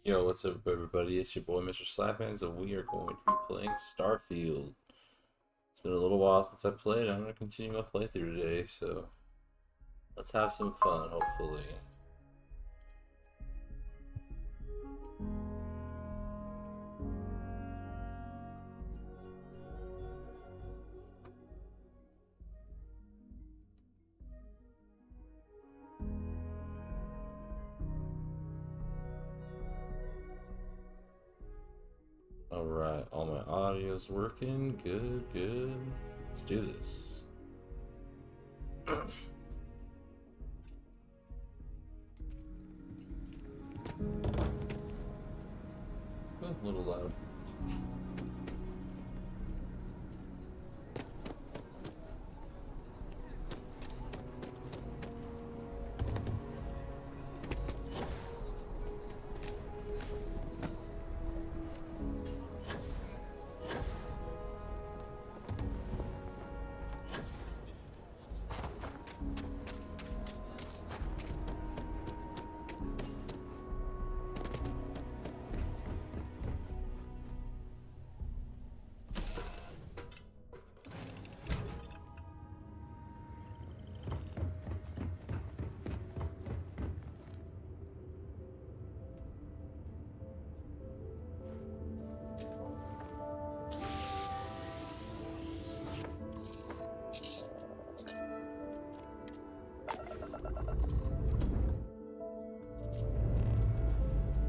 Yo, what's up, everybody? It's your boy, Mr. Slaphands, and we are going to be playing Starfield. It's been a little while since I played. I'm going to continue my playthrough today, so let's have some fun, hopefully. Alright, all my audio's working. Good, good. Let's do this. A little loud.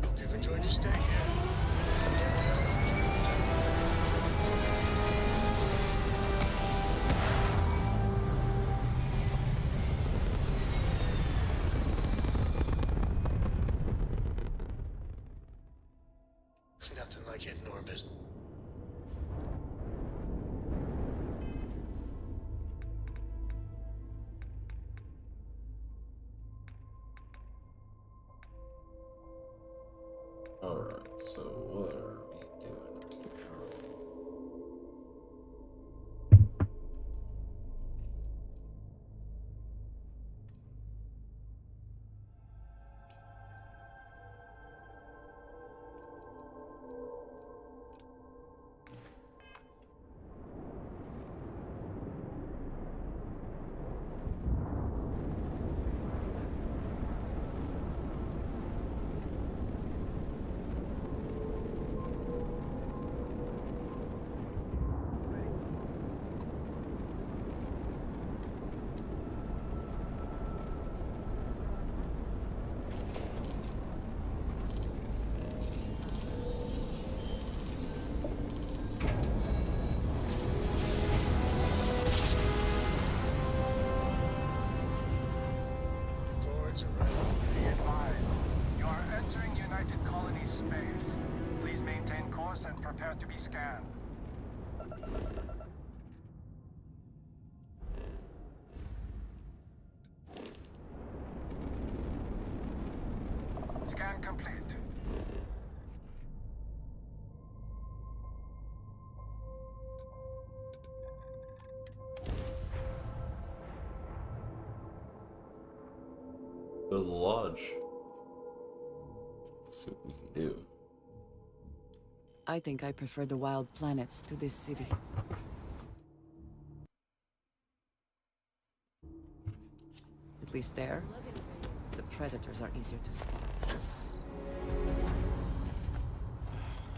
Hope you've enjoyed your stay here. Nothing like hitting orbit. Alright, so what are we doing now? Forwards and right. Be advised, you are entering United Colony space. Please maintain course and prepare to be scanned. Scan complete. Go to the lodge. See what we can do. I think I prefer the wild planets to this city. At least there, the predators are easier to spot.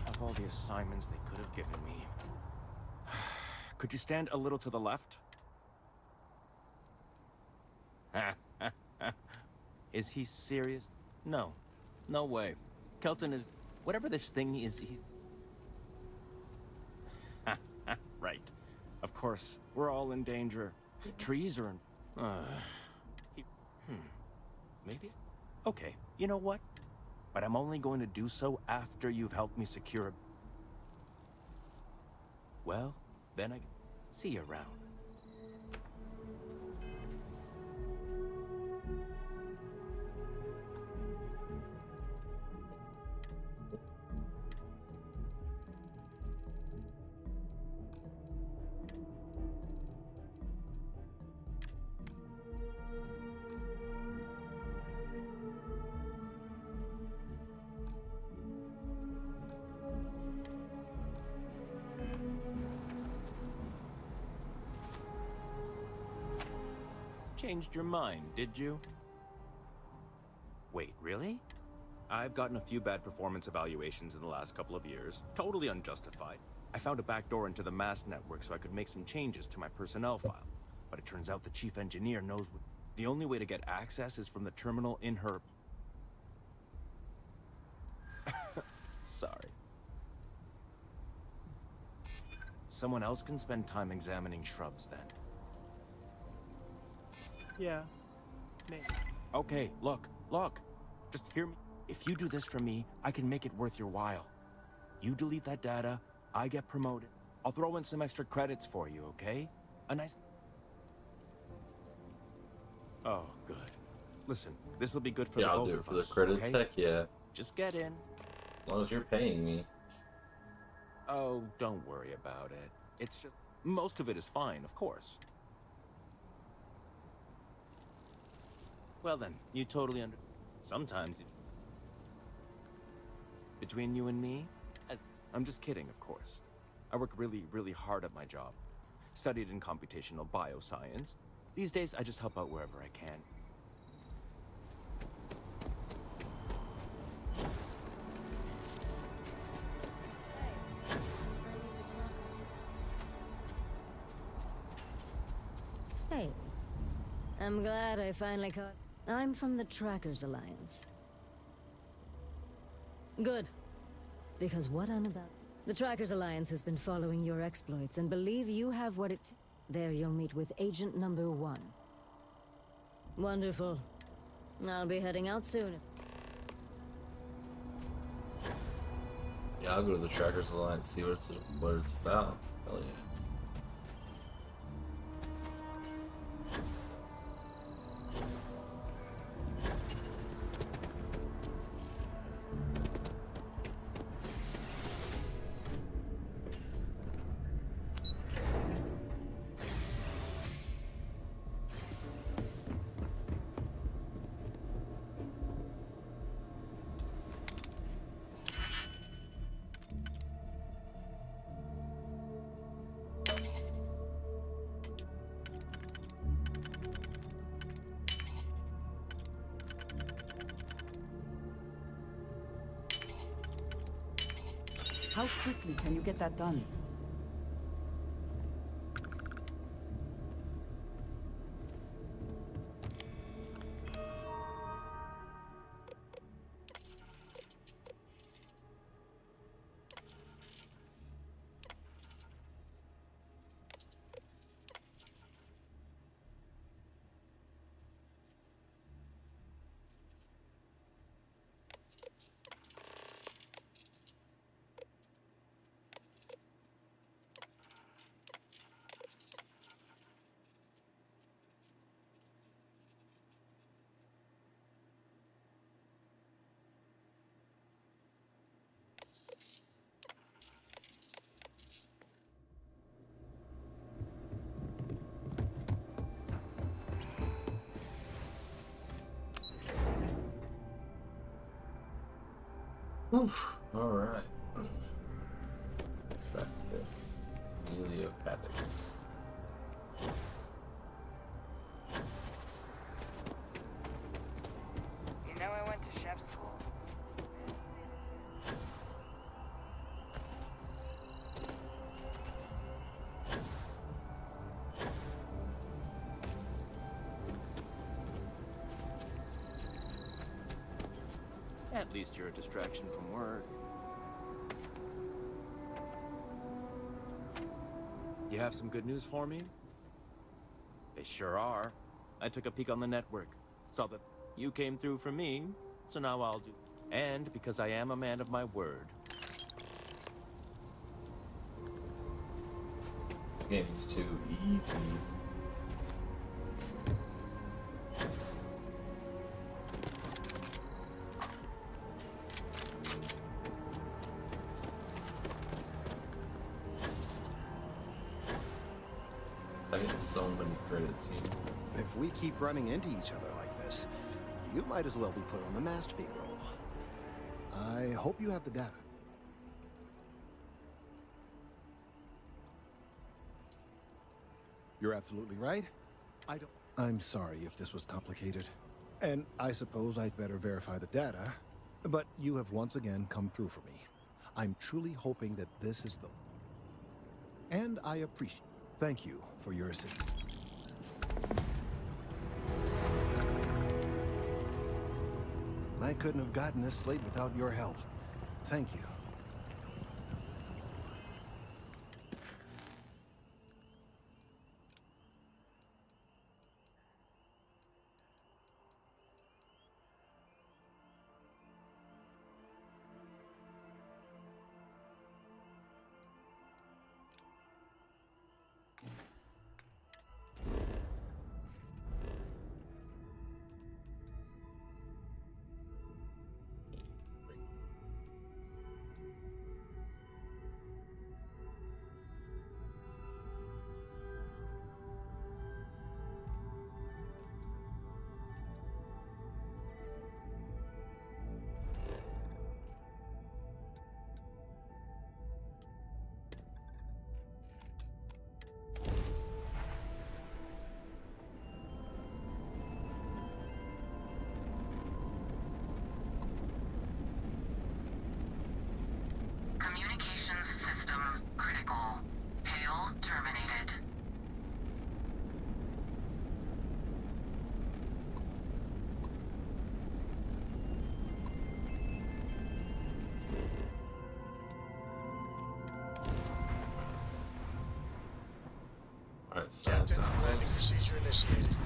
Of all the assignments they could have given me. Could you stand a little to the left? Is he serious? No. No way. Kelton is... Whatever this thing is, he's... Right. Of course, we're all in danger. Trees are in... he- Maybe? Okay, you know what? But I'm only going to do so after you've helped me secure a... Well, then I... See you around. changed your mind, did you? Wait, really? I've gotten a few bad performance evaluations in the last couple of years. Totally unjustified. I found a backdoor into the mass network so I could make some changes to my personnel file. But it turns out the chief engineer knows the only way to get access is from the terminal in her... Sorry. Someone else can spend time examining shrubs then. Yeah. Maybe. Okay, look. Just hear me. If you do this for me, I can make it worth your while. You delete that data, I get promoted. I'll throw in some extra credits for you, okay? A nice... Oh, good. Listen, this will be good for the I'll both do it of for the us, credits. okay? Heck yeah. Just get in. As long as you're paying me. Oh, don't worry about it. It's just... Most of it is fine, of course. Well then, you totally Sometimes... Between you and me, I'm just kidding, of course. I work really, really hard at my job. Studied in computational bioscience. These days, I just help out wherever I can. Hey, I'm glad I finally caught... I'm from the Trackers Alliance. Good. Because what I'm about... The Trackers Alliance has been following your exploits and believe you have what it... There you'll meet with Agent Number 1. Wonderful. I'll be heading out soon. Yeah, I'll go to the Trackers Alliance, see what it's about. Hell yeah. How quickly can you get that done? Alright. Back to Heliopathic. You know I went to chef school. At least you're a distraction from work. You have some good news for me? They sure are. I took a peek on the network. Saw that you came through for me, so now I'll do. And because I am a man of my word. This game's too easy. I get so many credits here. If we keep running into each other like this, you might as well be put on the masked payroll. I hope you have the data. You're absolutely right. I don't... I'm sorry if this was complicated. And I suppose I'd better verify the data, but you have once again come through for me. I'm truly hoping that this is the... And I appreciate... Thank you for your assistance. I couldn't have gotten this slate without your help. Thank you. Communications system critical. Hail terminated. Alright, so Captain, landing procedure initiated.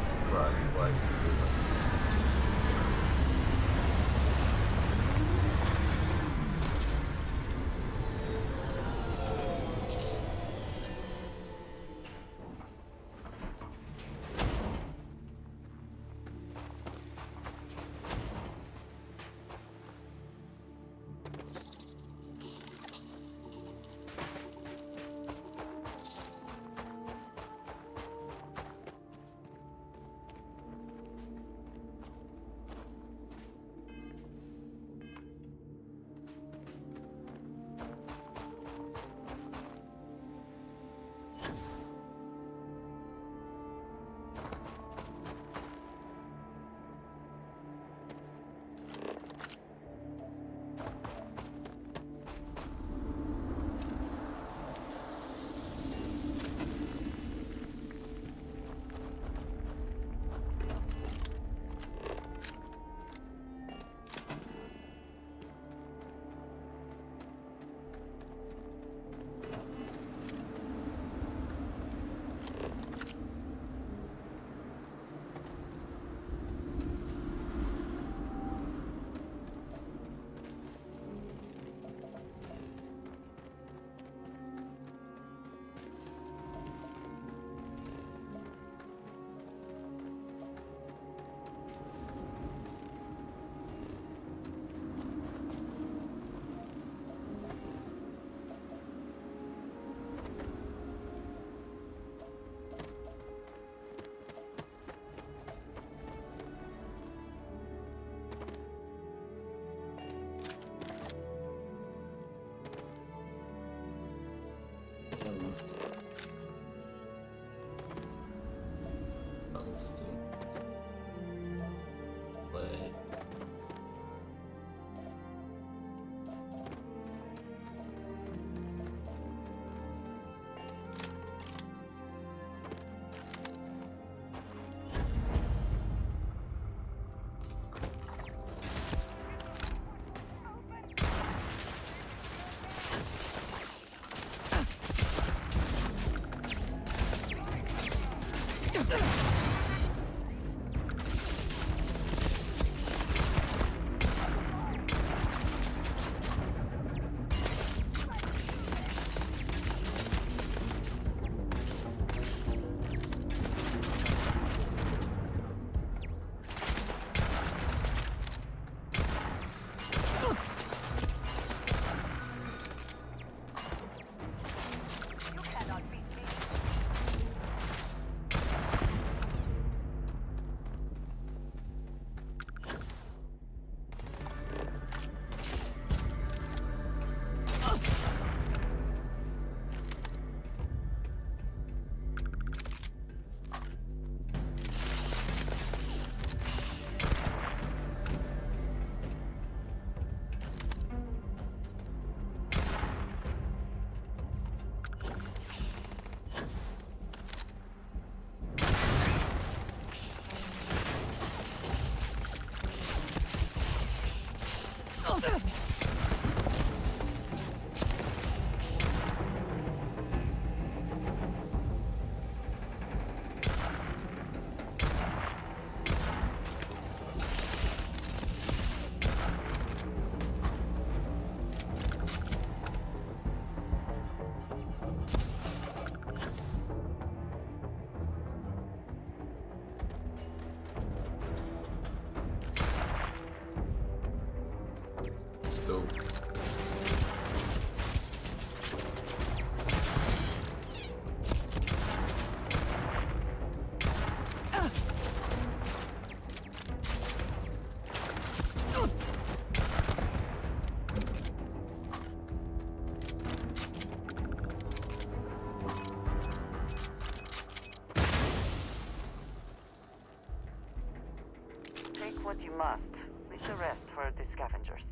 surprise twice. Play. dope. Take what you must. Leave the rest for the scavengers.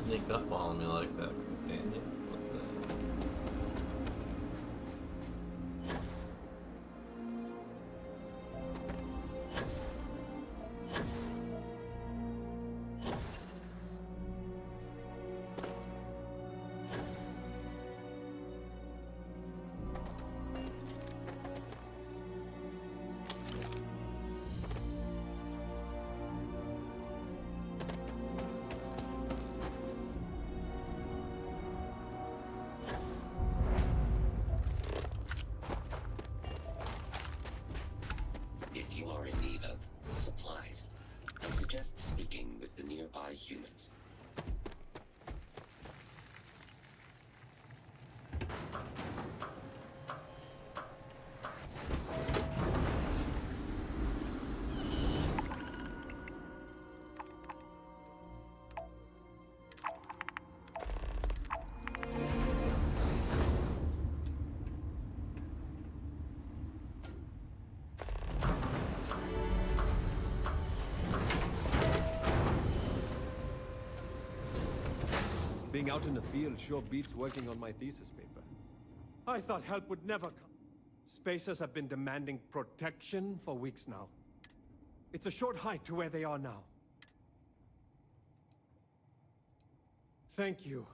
sneak up on me like that, companion? What the... If you are in need of supplies, I suggest speaking with the nearby humans. Being out in the field sure beats working on my thesis paper. I thought help would never come. Spacers have been demanding protection for weeks now. It's a short hike to where they are now. Thank you.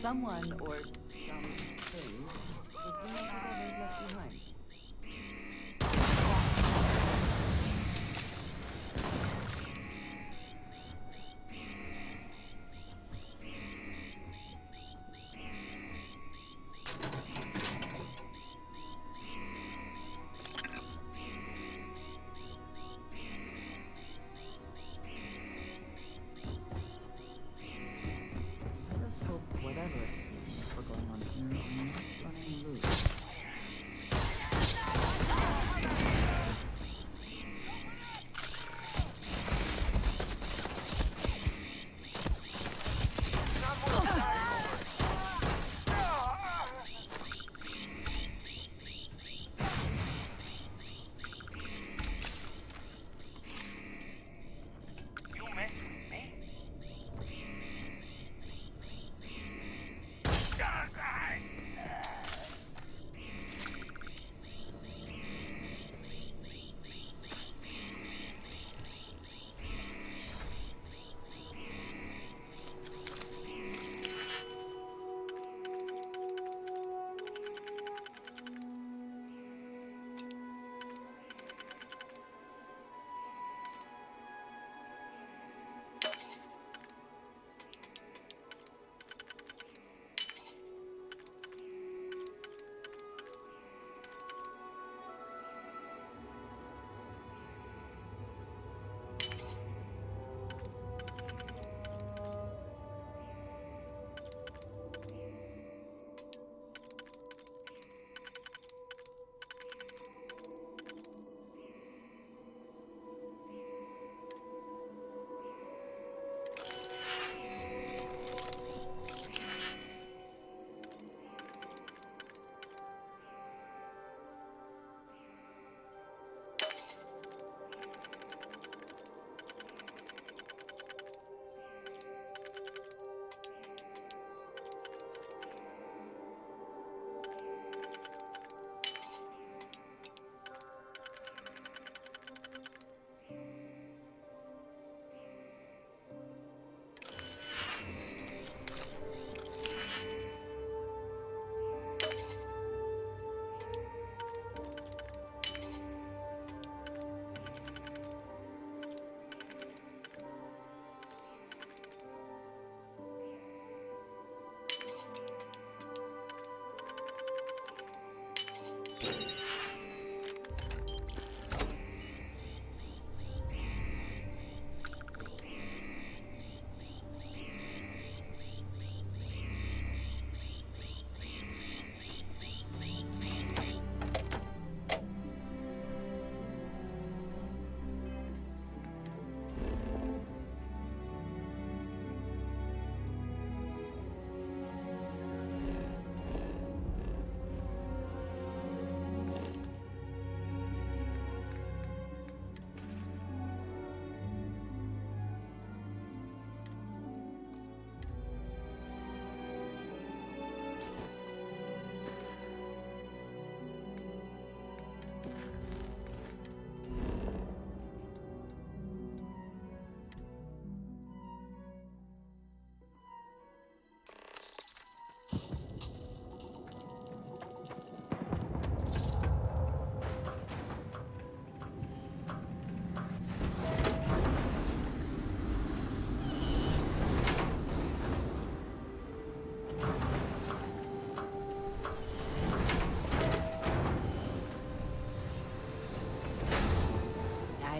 someone or something would clean up whatever's left behind. Let's hope whatever we're going on here is not running loose. You mess with me?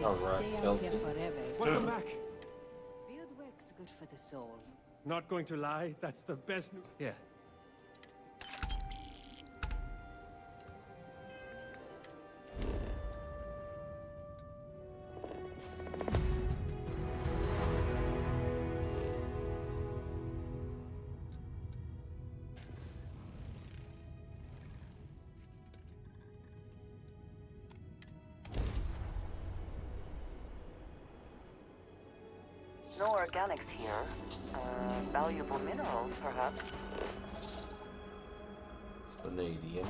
Alright, Stay out here Kelton. forever. Welcome back. Field work's good for the soul. Not going to lie, that's the best news. Here. No organics here. Valuable minerals, perhaps. It's vanadium.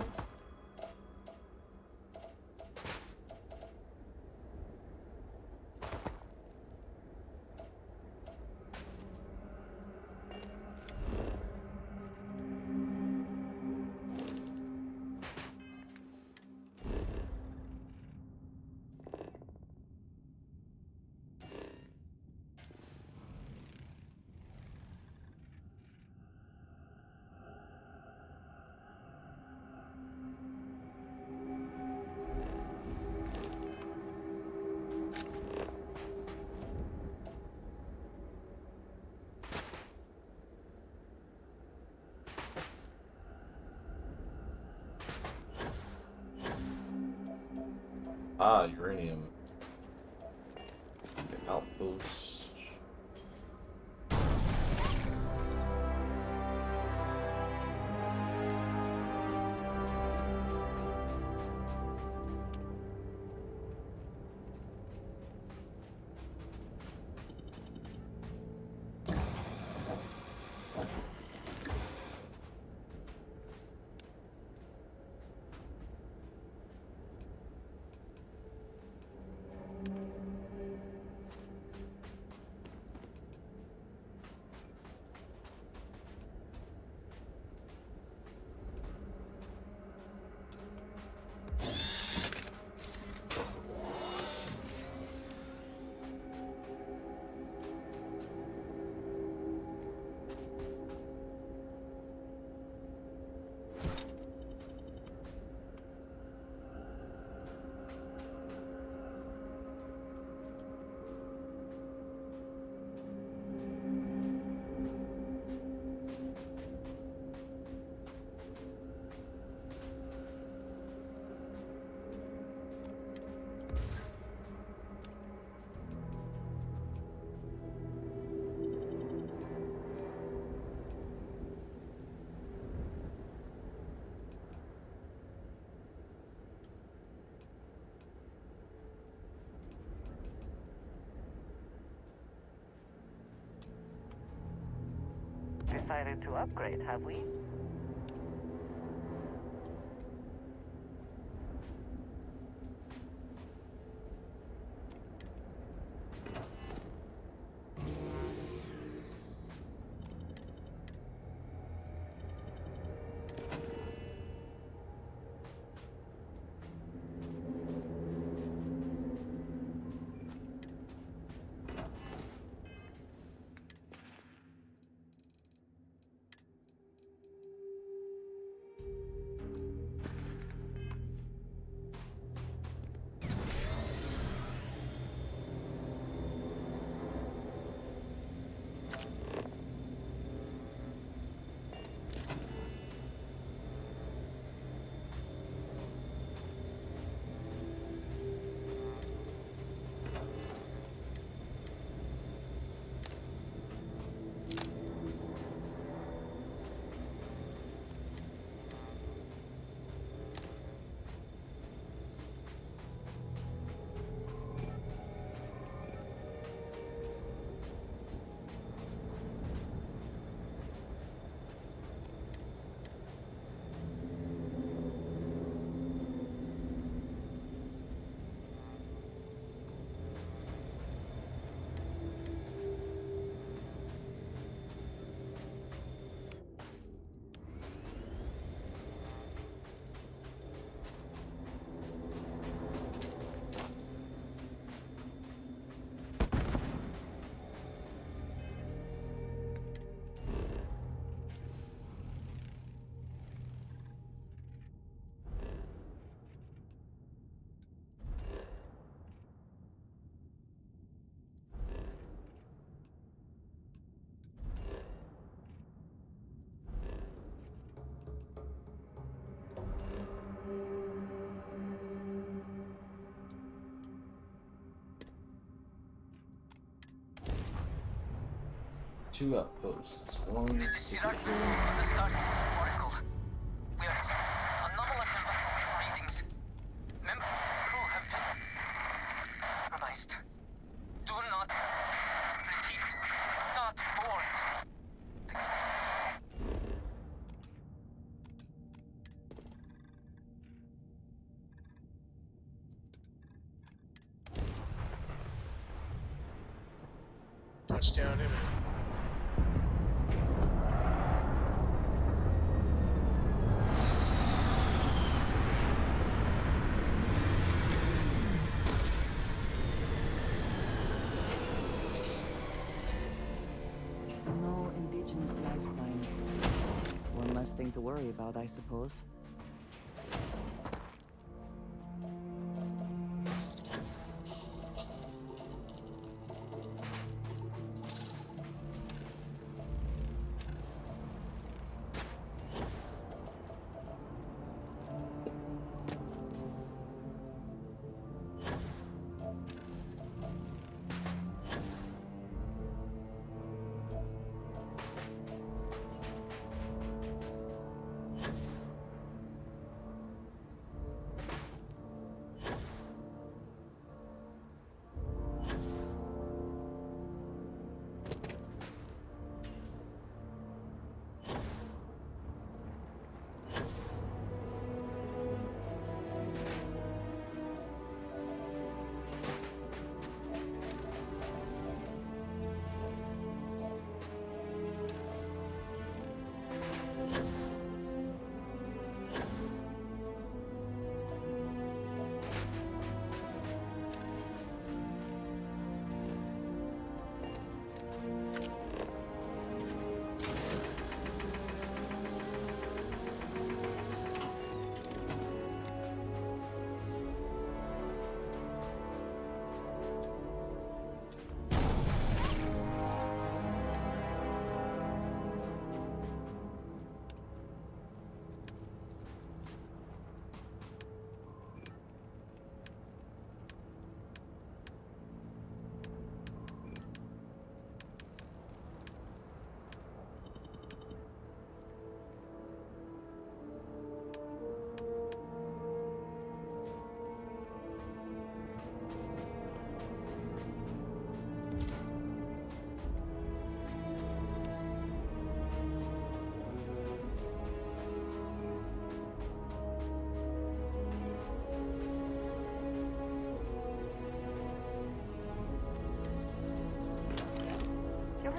Ah, uranium. Outpost. Decided to upgrade, have we? Two outposts. One to This is get Chirac here. from the Starfield Oracle. We are anomalous readings. Member crew have been compromised. Do not repeat. Not board. Touchdown imminent. No indigenous life signs. One less thing to worry about, I suppose.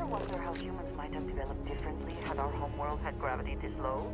ever wonder how humans might have developed differently had our homeworld had gravity this low?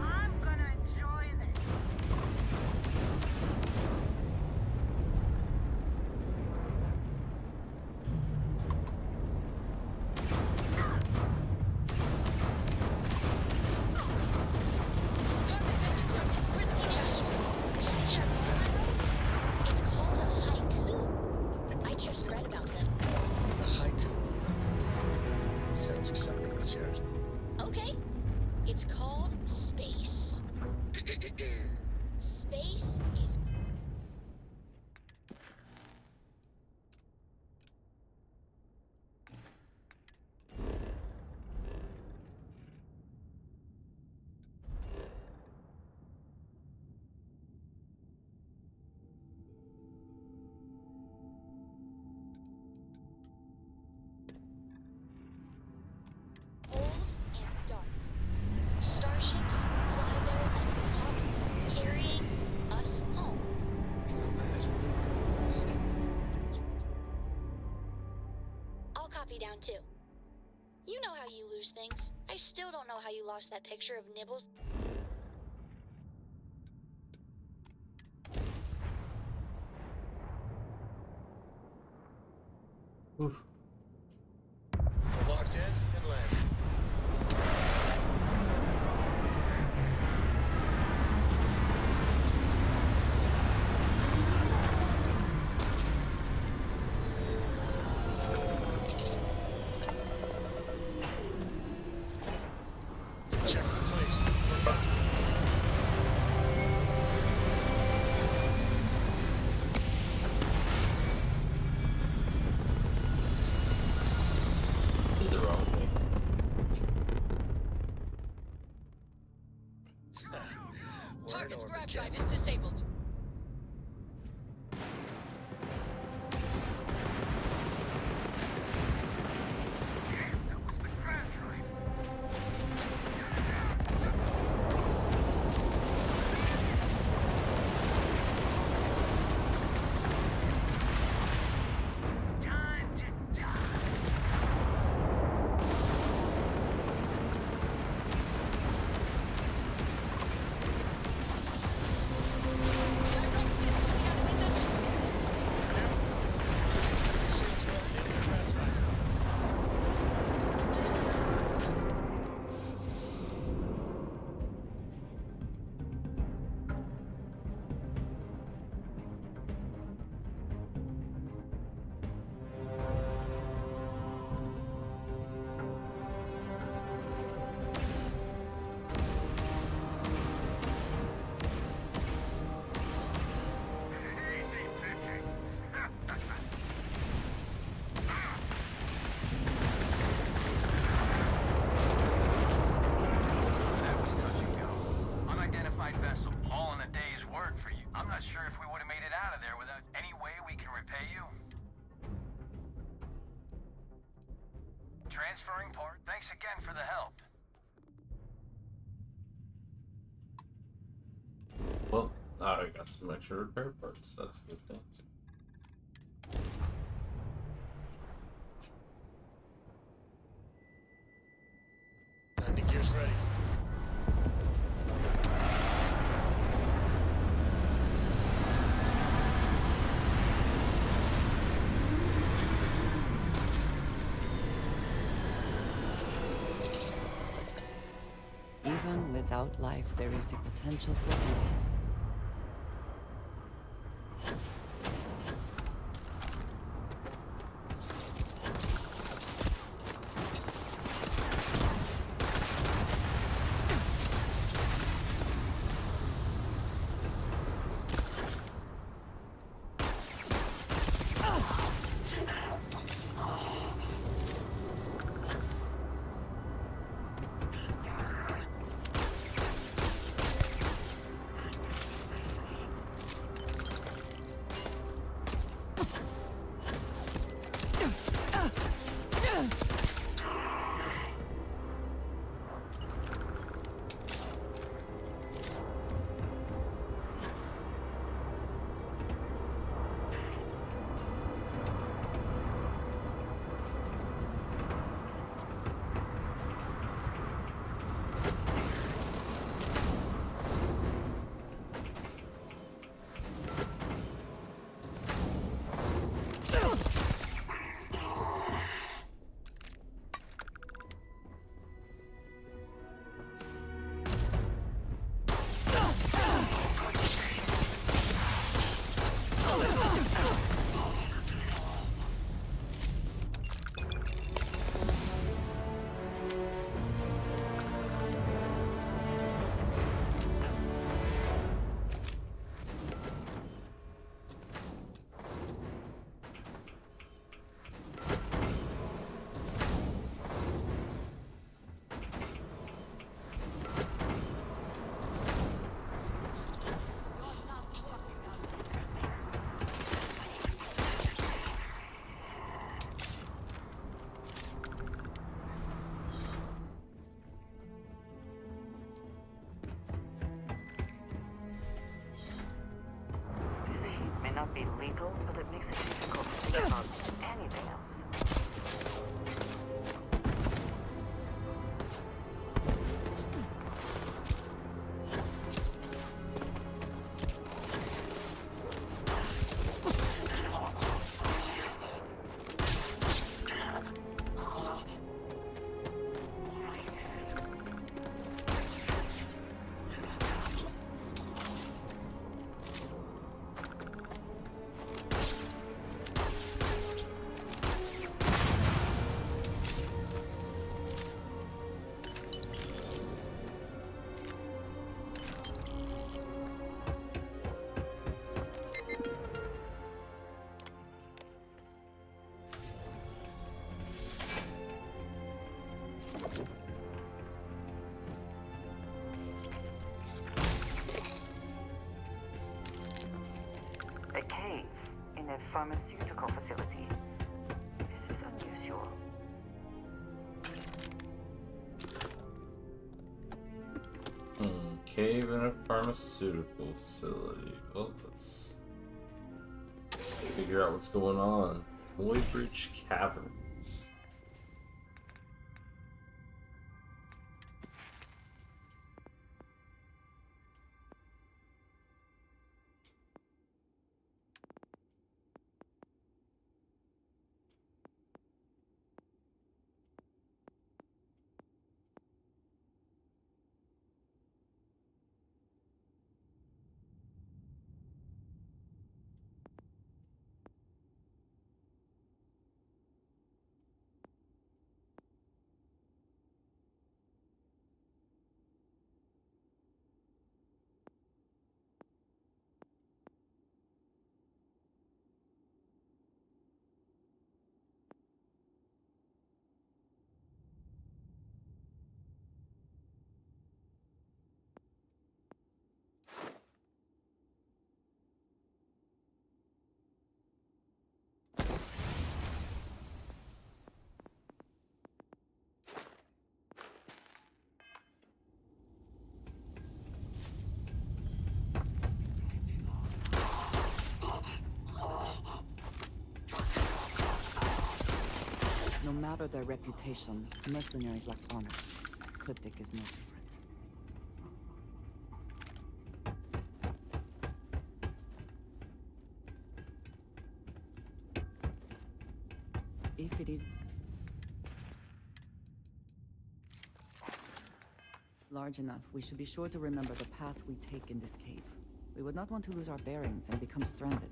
I'm gonna enjoy this. It's called a haiku. I just read about them. A haiku. Sounds exciting. Let's hear it. Okay. It's called space. Space is cold and dark. Starships fly there like comets, carrying us home. I'll copy down too. You know how you lose things. I still don't know how you lost that picture of Nibbles. Oof. We're locked in and landed. Check the place. We're back. Did the wrong thing. Target's grab drive is disabled. Well, I got some extra repair parts. That's a good thing. Landing gear's ready. Even without life, there is the potential for beauty. This heat may not be lethal, but it makes it difficult to think about anything else. A cave in a pharmaceutical facility. This is unusual. Cave in a pharmaceutical facility. Well, let's figure out what's going on. Voidbridge Caverns. matter their reputation, mercenaries lack honor. Cryptic is no different. If it is large enough, we should be sure to remember the path we take in this cave. We would not want to lose our bearings and become stranded.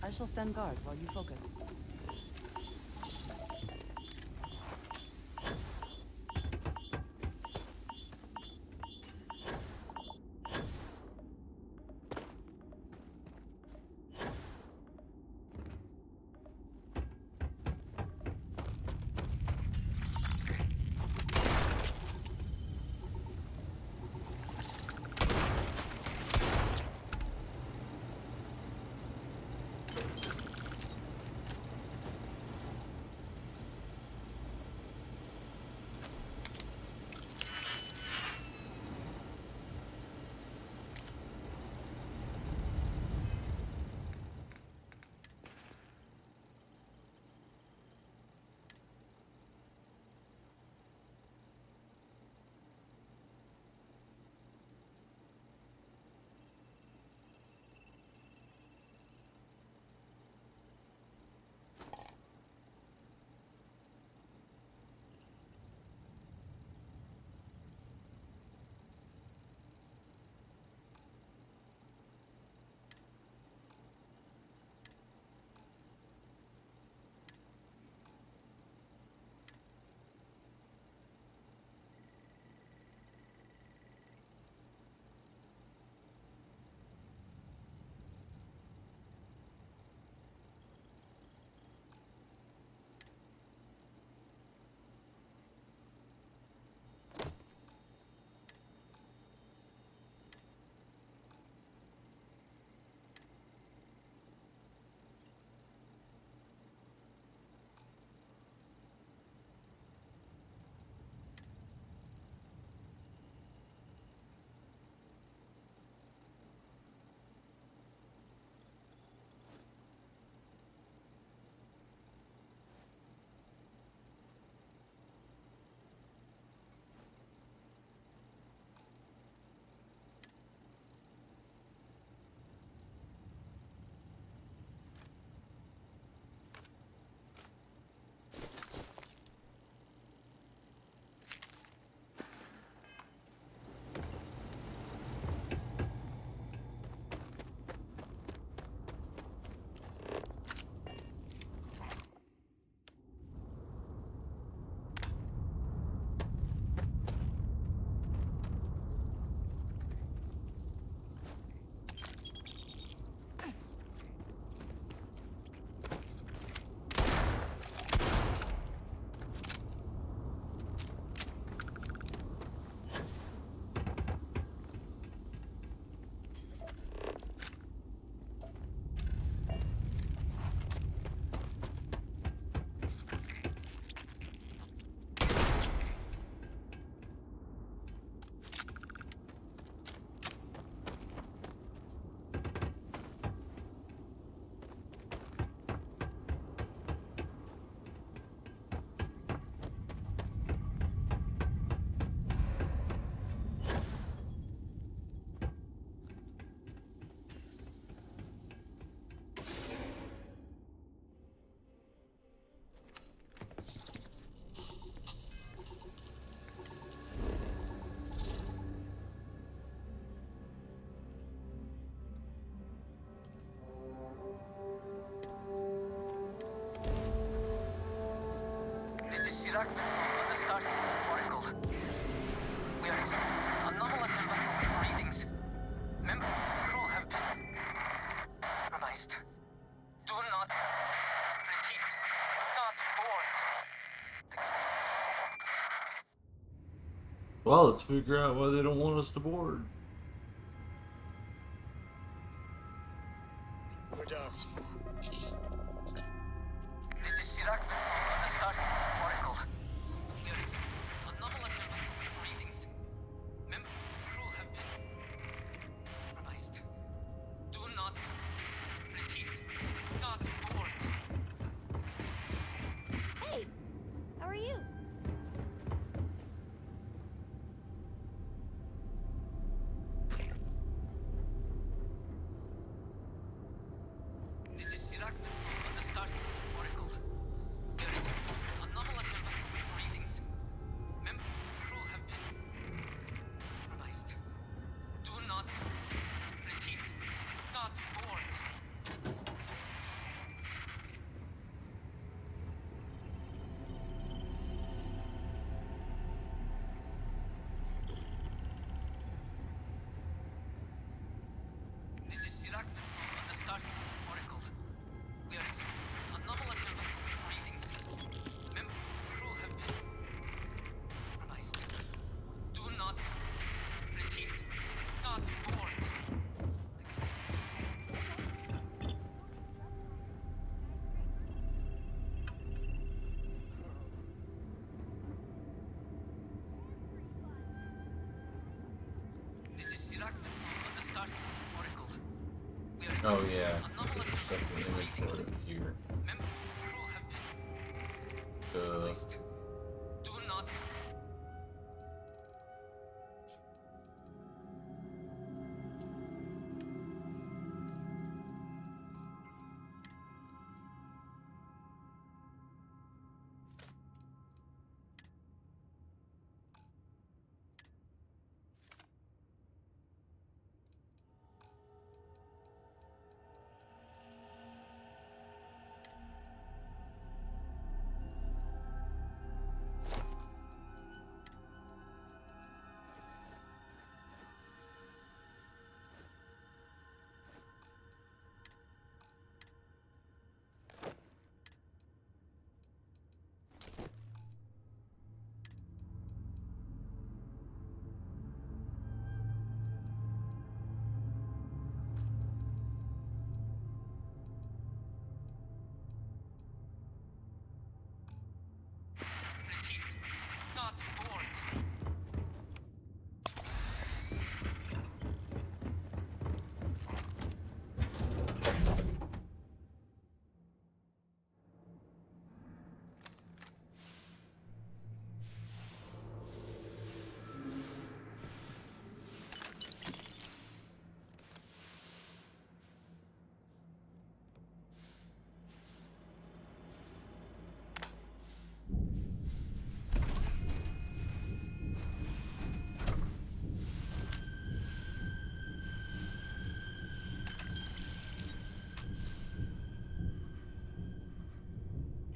I shall stand guard while you focus. Starfield on the Starfield particle. We are anomalous readings. Member crew have been compromised. Do not repeat. Not board. Well, let's figure out why they don't want us to board. Oh yeah, there's stuff in inventory over here. Do not. Repeat, not bored.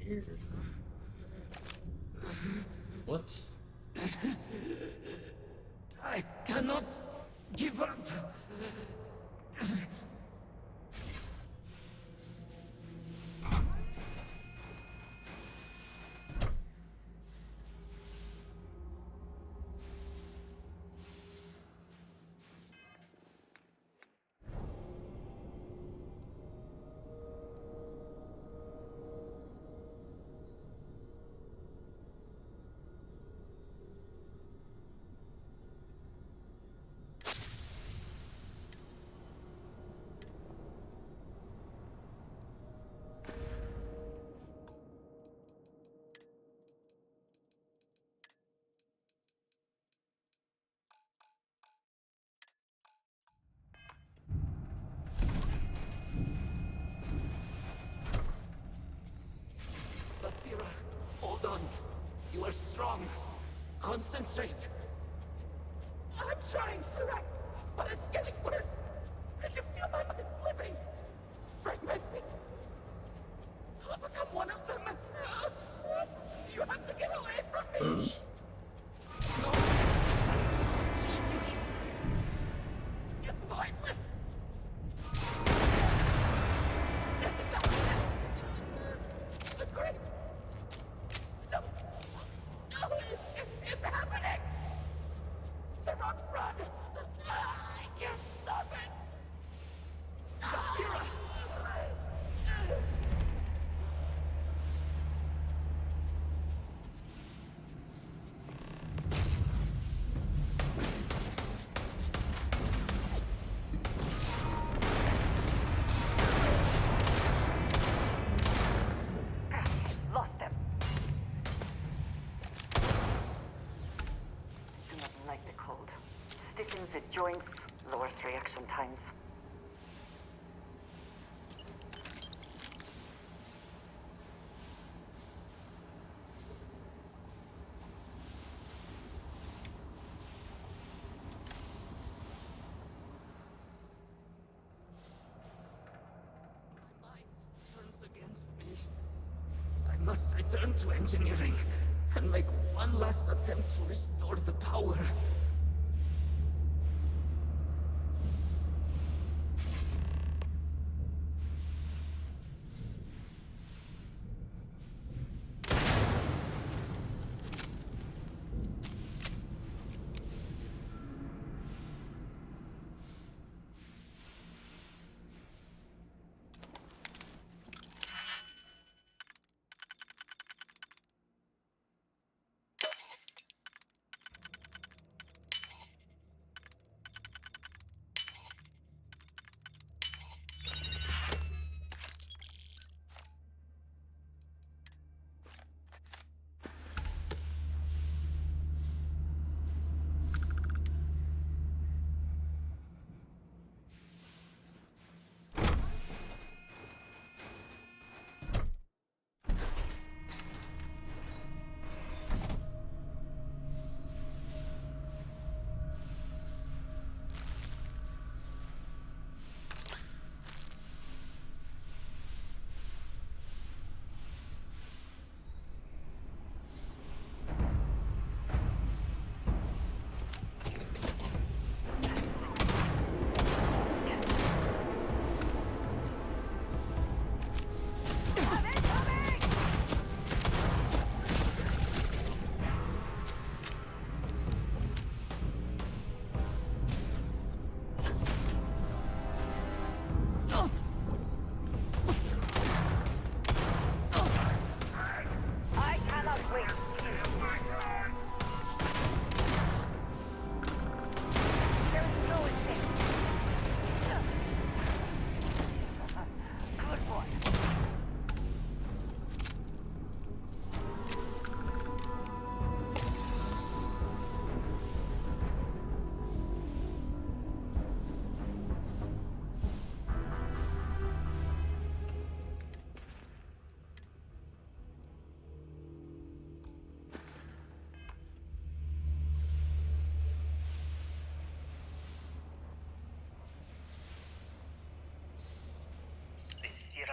Here. What? I cannot give up. Basira, hold on. You are strong. Concentrate. I'm trying, Surak, but it's getting worse. I can feel my mind slipping. Fragmenting. I'll become one of them. You have to get away from me. No. Leave you here. It's pointless. This is not the great. No. No, it's happening. Sarok, run. I can't stop it. Basira. Lost them. Do not like the cold. Stiffens the joints, lowers reaction times. My mind turns against me. I must return to engineering and make one last attempt to restore the power.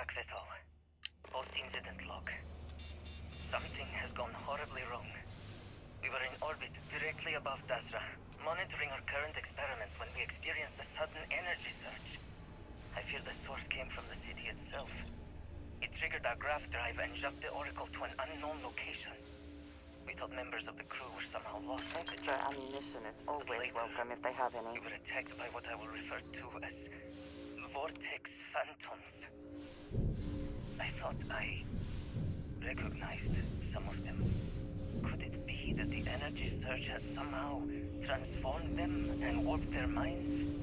track this all. Post-incident log. Something has gone horribly wrong. We were in orbit directly above Dasra, monitoring our current experiments when we experienced a sudden energy surge. I fear the source came from the city itself. It triggered our graph drive and shoved the Oracle to an unknown location. We thought members of the crew were somehow lost. Extra ammunition is always welcome if they have any. We were attacked by what I will refer to as vortex phantoms. I thought I recognized some of them. Could it be that the energy surge had somehow transformed them and warped their minds?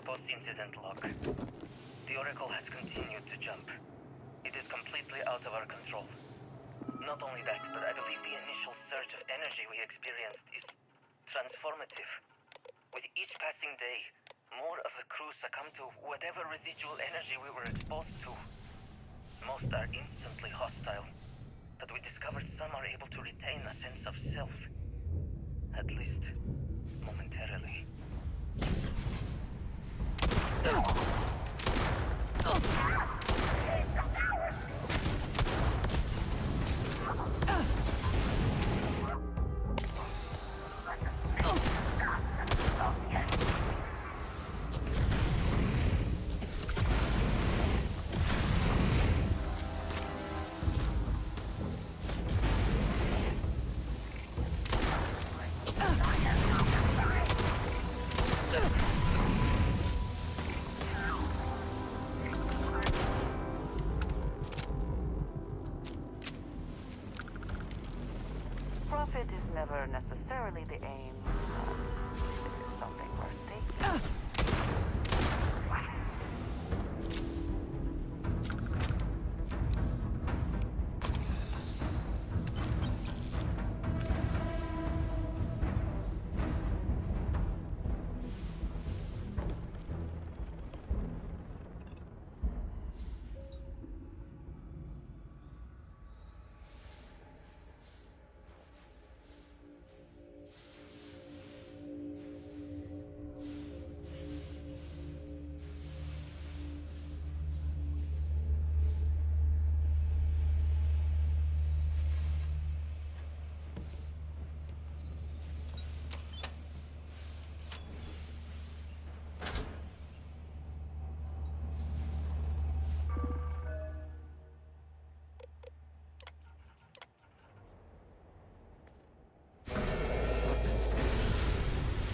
Post-incident log. The Oracle has continued to jump. It is completely out of our control. Not only that, but I believe the initial surge of energy we experienced is transformative. With each passing day, more of the crew succumb to whatever residual energy we were exposed to. Most are instantly hostile, but we discovered some are able to retain a sense of self. At least, momentarily. Profit is never necessarily the aim, but it is something worth taking.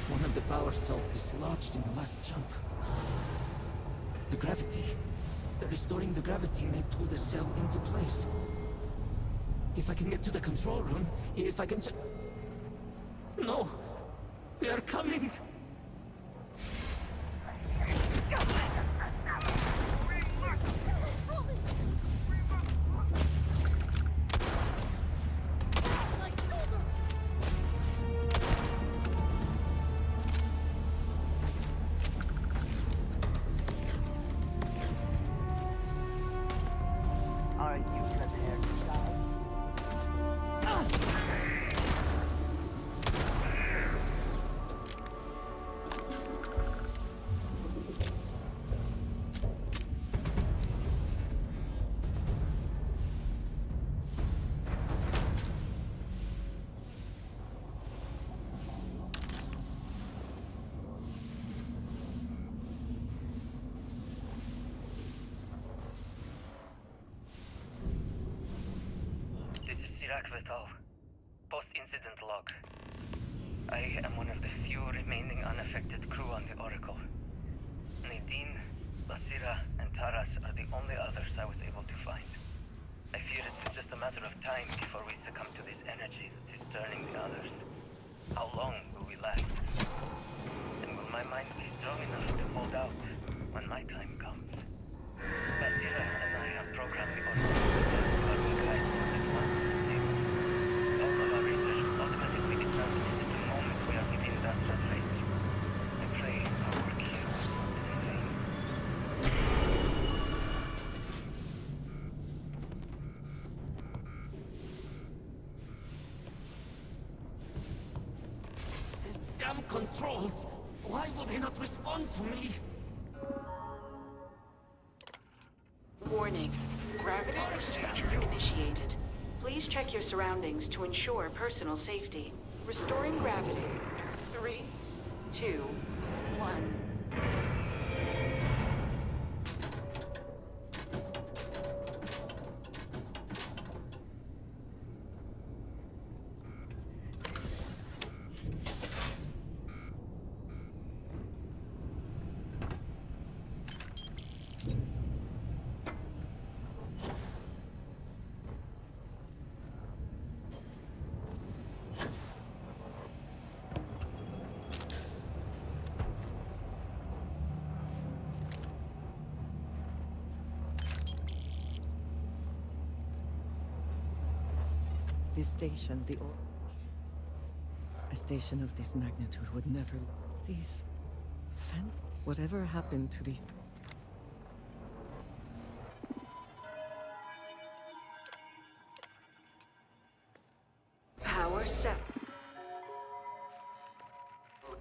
One of the power cells dislodged in the last jump. The gravity. Restoring the gravity may pull the cell into place. If I can get to the control room, if I can No! They are coming! Are you prepared to die? This is Sirach Vital. Post-incident log. I am one of the few remaining unaffected crew on the Oracle. Nadine, Basira, and Taras are the only others I was able to find. I fear it's just a matter of time before we succumb to this energy that is turning the others. How long will we last? And will my mind be strong enough to hold out when my time comes? Basira and I have programmed the Oracle to carbon guides and all of our research automatically determines the moment we are within that range. I pray our work here is in vain. These damn controls! Why will they not respond to me? Warning. Gravity procedure initiated. Please check your surroundings to ensure personal safety. Restoring gravity. 3, 2, 1. This station, a station of this magnitude would never... These... Whatever happened to these... Power set.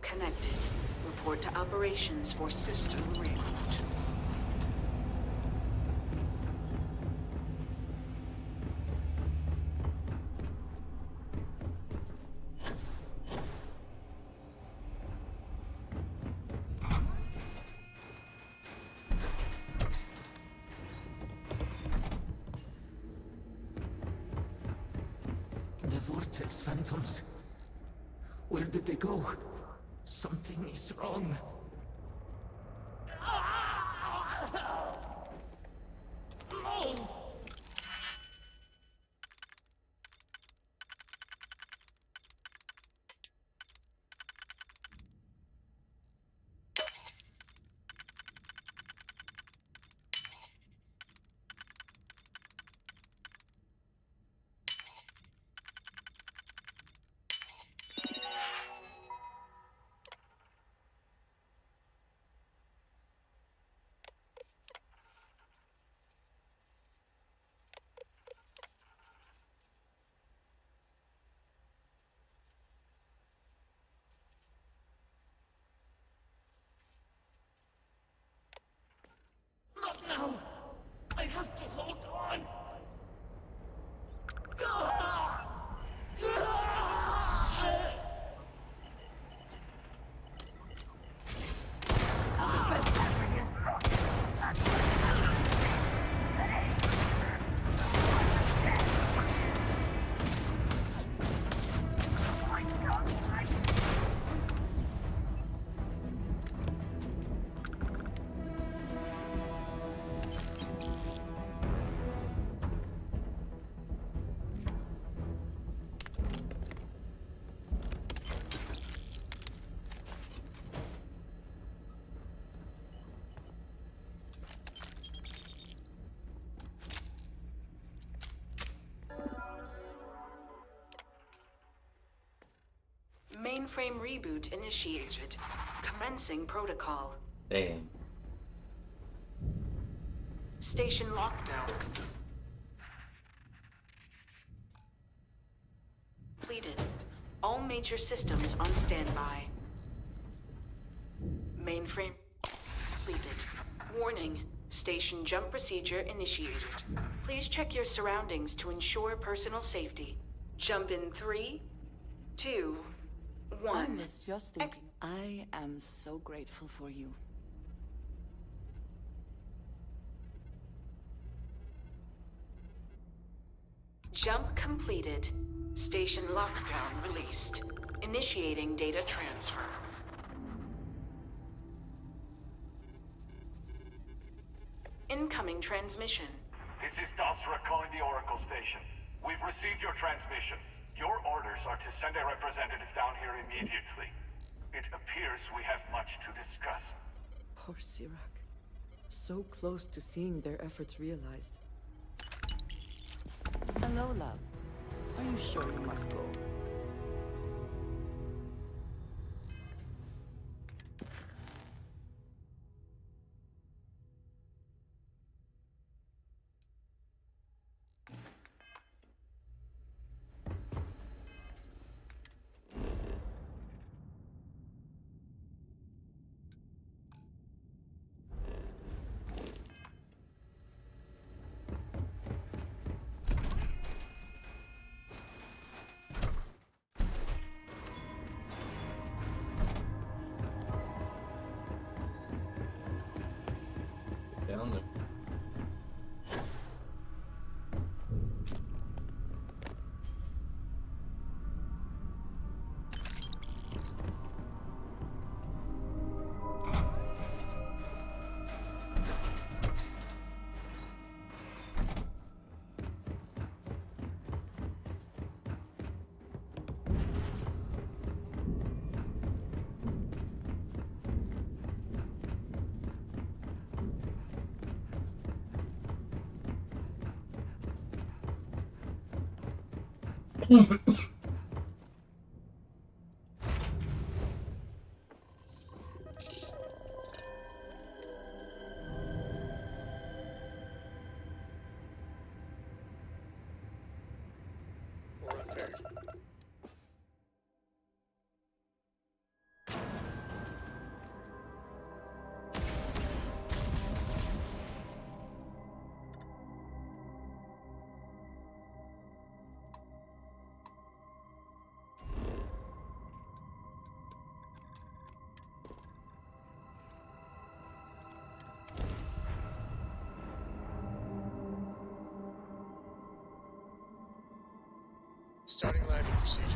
Connected. Report to operations for system reboot. The Vortex Phantoms. Where did they go? Something is wrong. Not now! I have to hold on! Mainframe reboot initiated. Commencing protocol. Damn. Station lockdown. Completed. All major systems on standby. Mainframe completed. Warning. Station jump procedure initiated. Please check your surroundings to ensure personal safety. Jump in 3, 2, 1. I was just thinking, I am so grateful for you. Jump completed. Station lockdown released. Initiating data transfer. Incoming transmission. This is Dasra calling the Oracle station. We've received your transmission. Your orders are to send a representative down here immediately. It appears we have much to discuss. Poor Sirac. So close to seeing their efforts realized. Hello, love. Are you sure you must go? Okay. Starting landing procedure.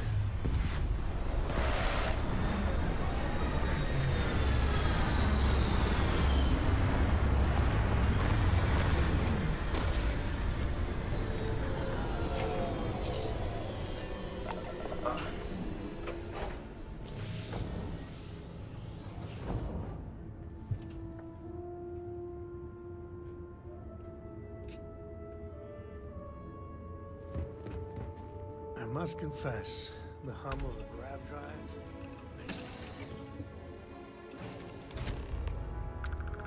I must confess, the hum of the grav drive makes me...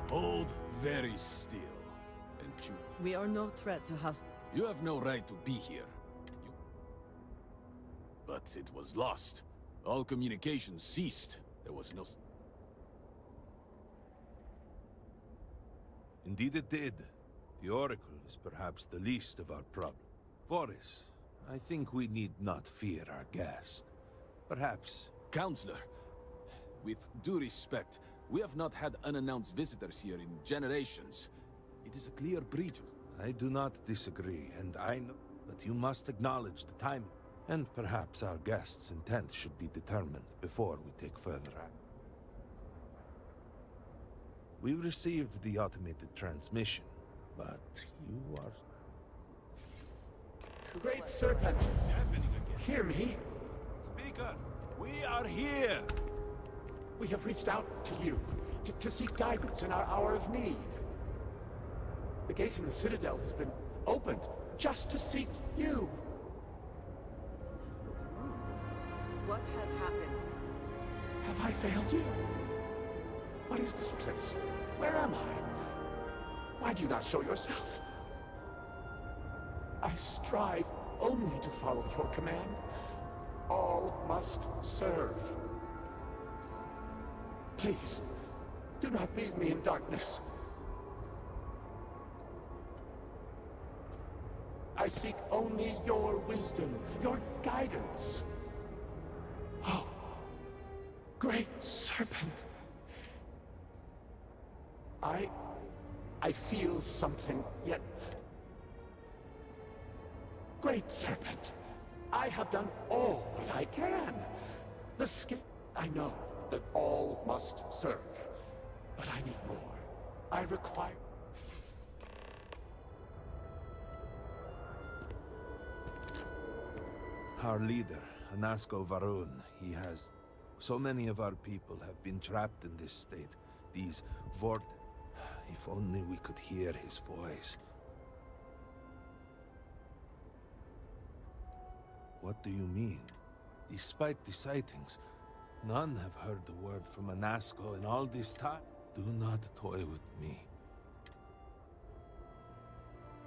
Hold very still and choose. We are no threat to House... You have no right to be here. But it was lost. All communication ceased. There was no... Indeed it did. The Oracle is perhaps the least of our problems. Forrest, I think we need not fear our guest. Perhaps... Counselor, with due respect, we have not had unannounced visitors here in generations. It is a clear breach of... I do not disagree, and I know that you must acknowledge the time. And perhaps our guest's intent should be determined before we take further action. We received the automated transmission, but you are... Great Serpent, hear me? Speaker, we are here! We have reached out to you to seek guidance in our hour of need. The gate in the Citadel has been opened just to seek you. What has happened? Have I failed you? What is this place? Where am I? Why do you not show yourself? I strive only to follow your command. All must serve. Please, do not leave me in darkness. I seek only your wisdom, your guidance. Oh, Great Serpent. I feel something, yet... Great Serpent, I have done all that I can. The skin... I know that all must serve, but I need more. I require... Our leader, Anasko Varun, he has... So many of our people have been trapped in this state. These Vort... If only we could hear his voice. What do you mean? Despite the sightings, none have heard the word from Anasko in all this time. Do not toy with me.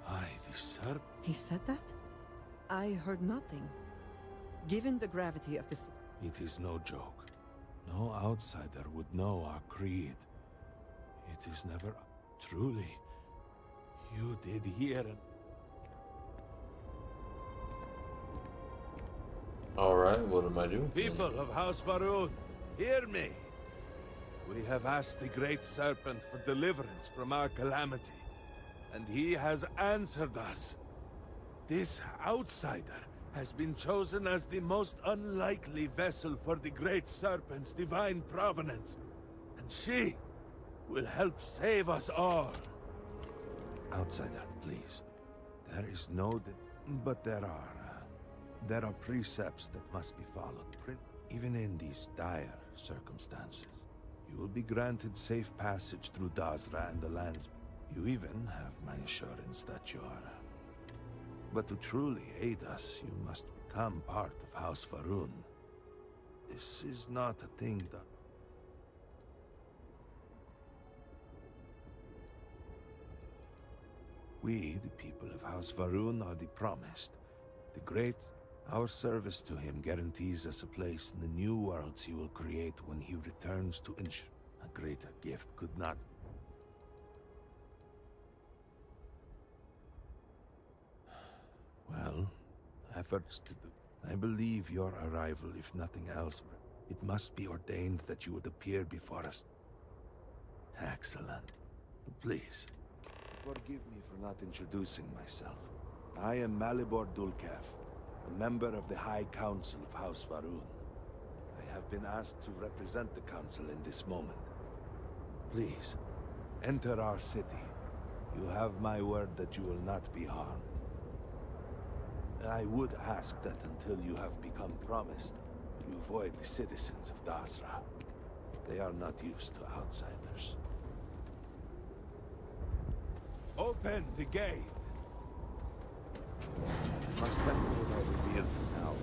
The serpent... He said that? I heard nothing. Given the gravity of this... It is no joke. No outsider would know our creed. It is never... Truly, you did hear... Alright, what am I doing? People of House Varun, hear me! We have asked the Great Serpent for deliverance from our calamity, and he has answered us. This outsider has been chosen as the most unlikely vessel for the Great Serpent's divine provenance, and she will help save us all. Outsider, please. There is no... But there are precepts that must be followed, even in these dire circumstances. You will be granted safe passage through Dazra and the lands. You even have my assurance that you are. But to truly aid us, you must become part of House Varun. This is not a thing that... We, the people of House Varun, are the promised. The great... Our service to him guarantees us a place in the new worlds he will create when he returns to Insh. A greater gift could not... Well, efforts to do... I believe your arrival, if nothing else, it must be ordained that you would appear before us. Excellent. Please, forgive me for not introducing myself. I am Malibor Dulkef, a member of the High Council of House Varun. I have been asked to represent the Council in this moment. Please, enter our city. You have my word that you will not be harmed. I would ask that until you have become promised, you avoid the citizens of Dasra. They are not used to outsiders. Open the gate! I must tell you what I revealed for now.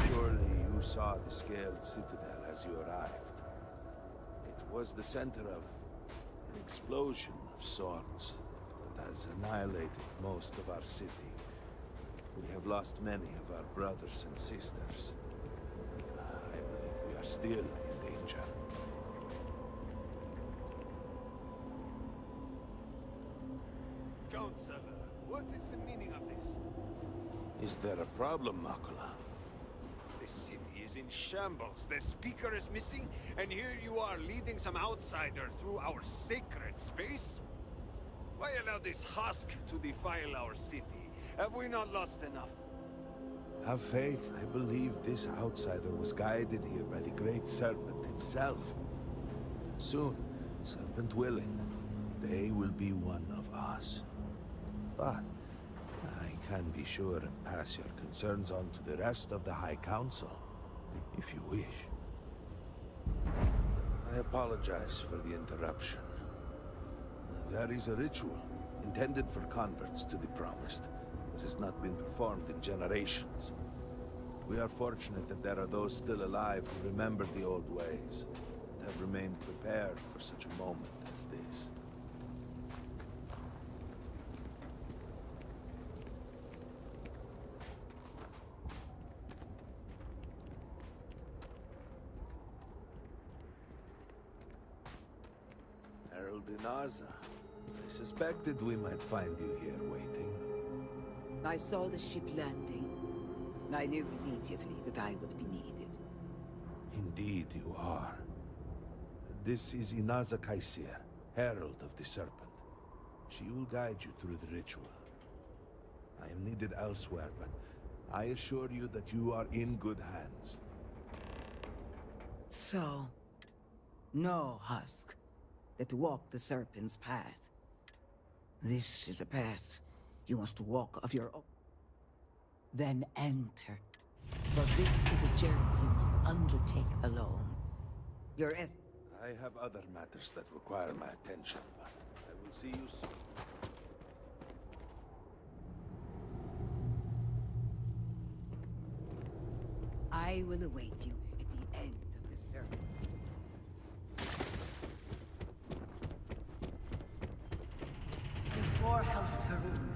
Surely you saw the scaled citadel as you arrived. It was the center of an explosion of sorts that has annihilated most of our city. We have lost many of our brothers and sisters. I believe we are still in danger. Counselor, what is the meaning of this? Is there a problem, Makula? The city is in shambles. The speaker is missing, and here you are leading some outsider through our sacred space? Why allow this husk to defile our city? Have we not lost enough? Have faith. I believe this outsider was guided here by the great serpent himself. Soon, serpent willing, they will be one of us. But I can be sure and pass your concerns on to the rest of the High Council, if you wish. I apologize for the interruption. There is a ritual intended for converts to the Promised that has not been performed in generations. We are fortunate that there are those still alive who remember the old ways and have remained prepared for such a moment as this. Herald Inaza, I suspected we might find you here waiting. I saw the ship landing. I knew immediately that I would be needed. Indeed you are. This is Inaza Kaisir, Herald of the Serpent. She will guide you through the ritual. I am needed elsewhere, but I assure you that you are in good hands. So, no husk that walk the Serpent's path. This is a path you must walk of your own. Then enter. For this is a journey you must undertake alone. I have other matters that require my attention, but I will see you soon. I will await you at the end of the Serpent. Before House Varun,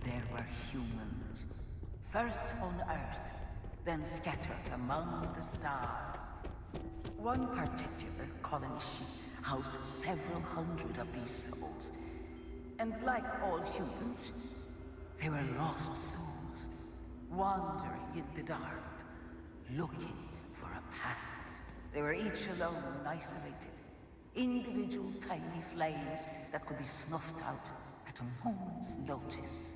there were humans. First on Earth, then scattered among the stars. One particular colony ship housed several hundred of these souls. And like all humans, they were lost souls, wandering in the dark, looking for a path. They were each alone and isolated, individual tiny flames that could be snuffed out at a moment's notice.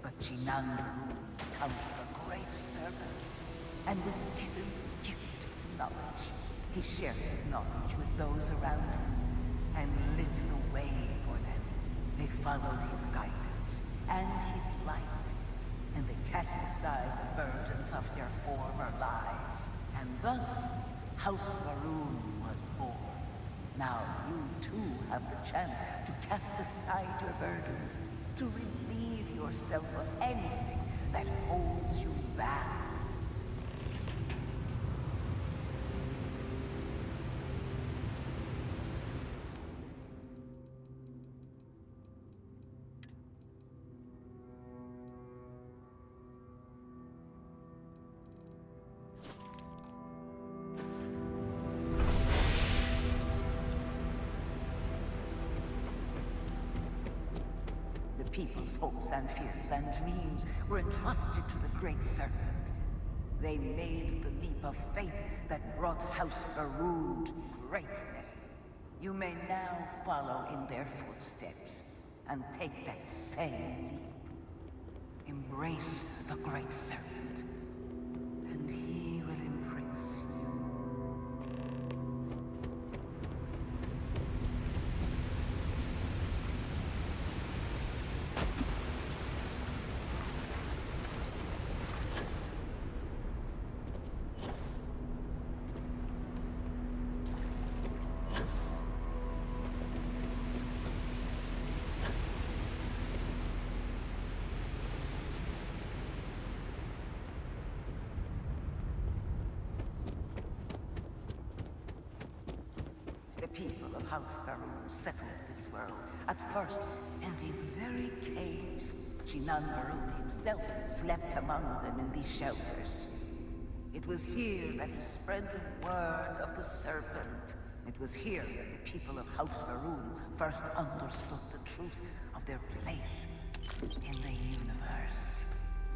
But Chinangaru encountered a great serpent and was given the gift of knowledge. He shared his knowledge with those around him and lit the way for them. They followed his guidance and his light, and they cast aside the burdens of their former lives, and thus House Varun was born. Now you too have the chance to cast aside your burdens, to relieve yourself of anything that holds you back. People's hopes and fears and dreams were entrusted to the Great Serpent. They made the leap of faith that brought House Varun to greatness. You may now follow in their footsteps and take that same leap. Embrace the Great Serpent, and he will embrace you. The people of House Varun settled this world, at first in these very caves. Shinan Varun himself slept among them in these shelters. It was here that he spread the word of the serpent. It was here that the people of House Varun first understood the truth of their place in the universe.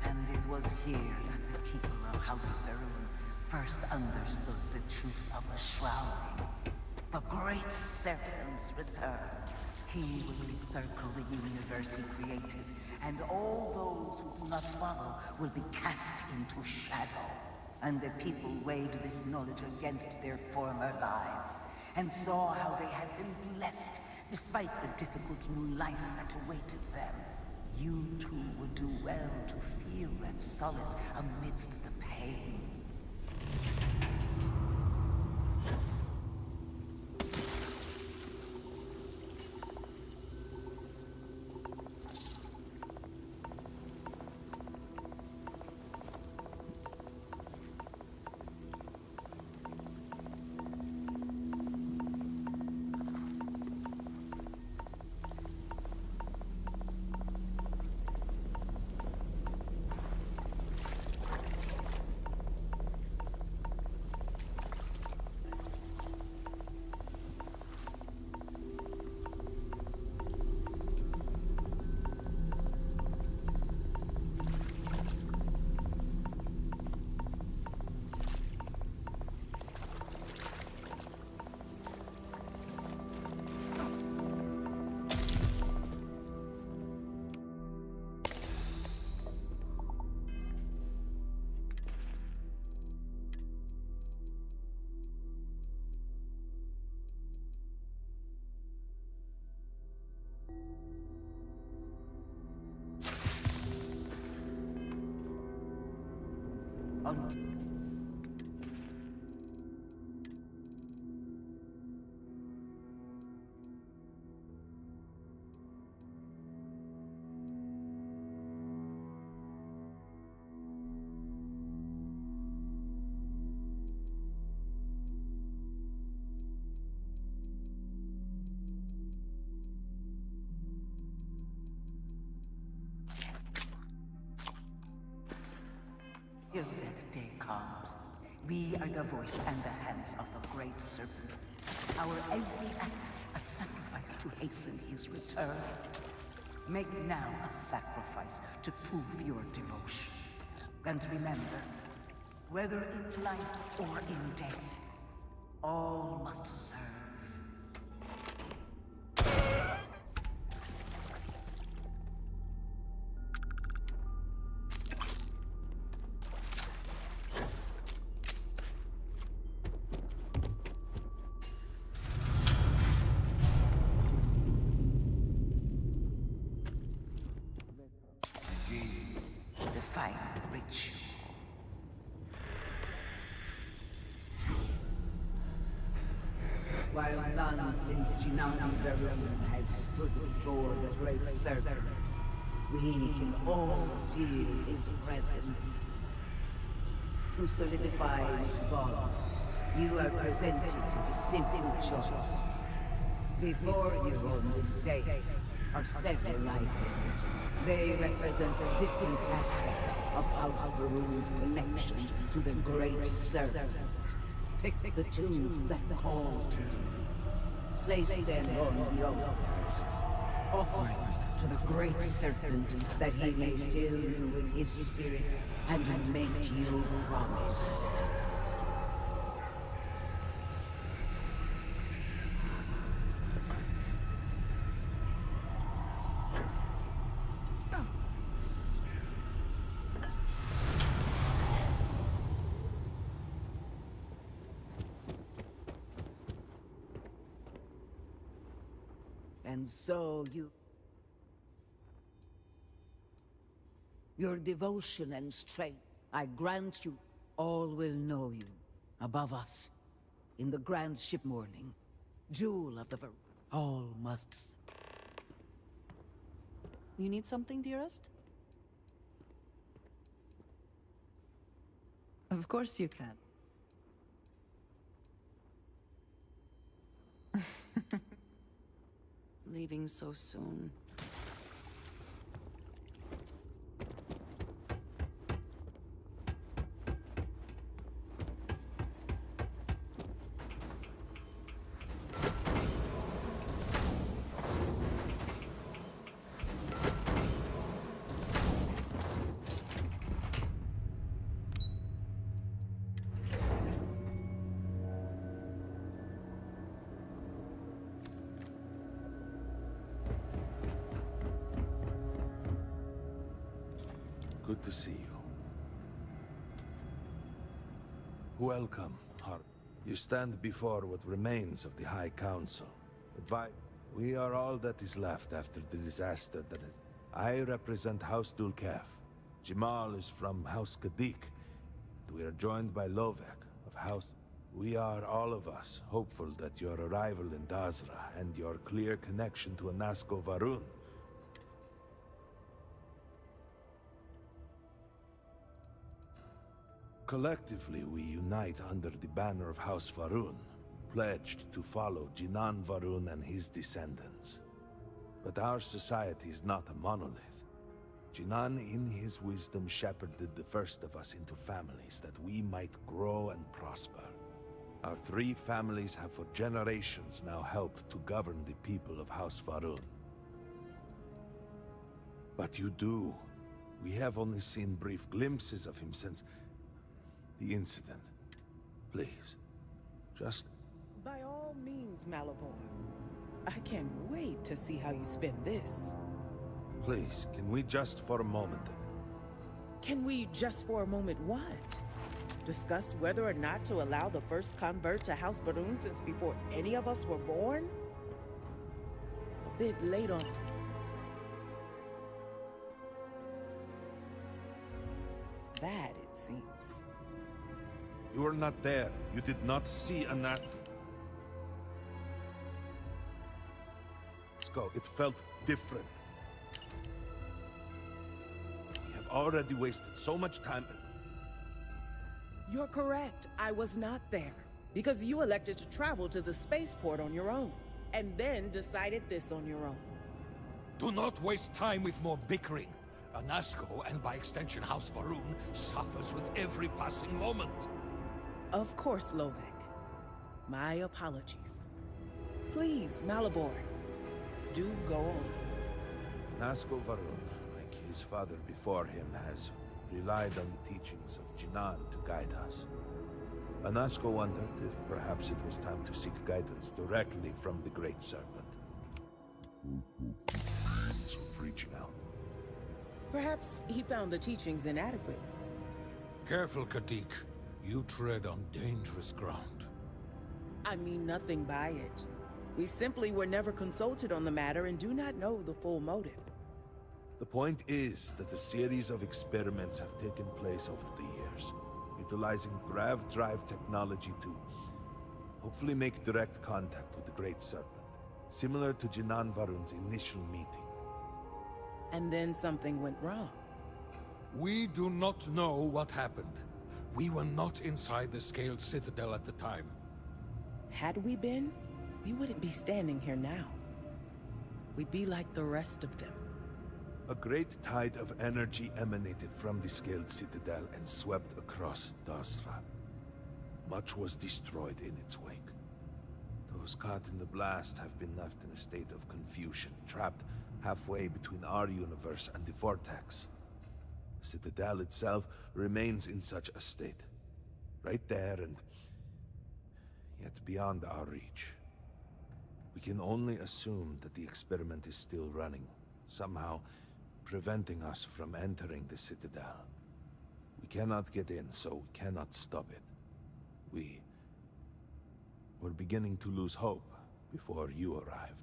And it was here that the people of House Varun first understood the truth of the shrouding. The Great Serpent's return. He will encircle the universe he created, and all those who do not follow will be cast into shadow. And the people weighed this knowledge against their former lives, and saw how they had been blessed despite the difficult new life that awaited them. You too would do well to feel that solace amidst the pain. Till that day comes, we are the voice and the hands of the Great Serpent. Our every act a sacrifice to hasten his return. Make now a sacrifice to prove your devotion. And remember, whether in life or in death, all must serve. The final ritual. while none since Jinan Varun have stood before the Great Serpent, we can all feel his presence. To solidify his bond, you are presented with a simple choice. Before you on this dais are several items. They represent different aspects of House Varun's connection to the Great Serpent. Pick the two that call to you. Place them on the altars. Offerings to the Great Serpent that he may fill you with his spirit and make you promise. And so your devotion and strength, I grant you, all will know you, above us, in the grand ship morning, jewel of the all must. You need something, dearest? Of course you can. Leaving so soon. Good to see you. Welcome, Har. You stand before what remains of the High Council. We are all that is left after the disaster that is... I represent House Dulkef. Jamal is from House Kadik. And we are joined by Lovek of House... We are, all of us, hopeful that your arrival in Dazra and your clear connection to Anasko Varun collectively, we unite under the banner of House Varun, pledged to follow Jinan Varun and his descendants. But our society is not a monolith. Jinan, in his wisdom, shepherded the first of us into families that we might grow and prosper. Our 3 families have for generations now helped to govern the people of House Varun. But you do. We have only seen brief glimpses of him since... the incident. Please, just... By all means, Malabor. I can't wait to see how you spend this. Please, can we just for a moment... Can we just for a moment what? Discuss whether or not to allow the first convert to House Varun since before any of us were born? A bit late on... that, it seems. You were not there. You did not see Let's go. It felt different. We have already wasted so much time. You're correct. I was not there. Because you elected to travel to the spaceport on your own. And then decided this on your own. Do not waste time with more bickering. Anasko, and by extension House Varun, suffers with every passing moment. Of course, Lovek. My apologies. Please, Malabor, do go on. Anasko Varun, like his father before him, has relied on the teachings of Jinan to guide us. Anasko wondered if perhaps it was time to seek guidance directly from the Great Serpent. Means of reaching out. Perhaps he found the teachings inadequate. Careful, Kadik. You tread on dangerous ground. I mean nothing by it. We simply were never consulted on the matter and do not know the full motive. The point is that a series of experiments have taken place over the years, utilizing grav drive technology to, Hopefully make direct contact with the Great Serpent, similar to Jinan Varun's initial meeting. And then something went wrong. We do not know what happened. We were not inside the Scaled Citadel at the time. Had we been, we wouldn't be standing here now. We'd be like the rest of them. A great tide of energy emanated from the Scaled Citadel and swept across Dasra. Much was destroyed in its wake. Those caught in the blast have been left in a state of confusion, trapped halfway between our universe and the Vortex. The Citadel itself remains in such a state. Right there and yet beyond our reach. We can only assume that the experiment is still running, somehow preventing us from entering the Citadel. We cannot get in, so we cannot stop it. We're beginning to lose hope before you arrived.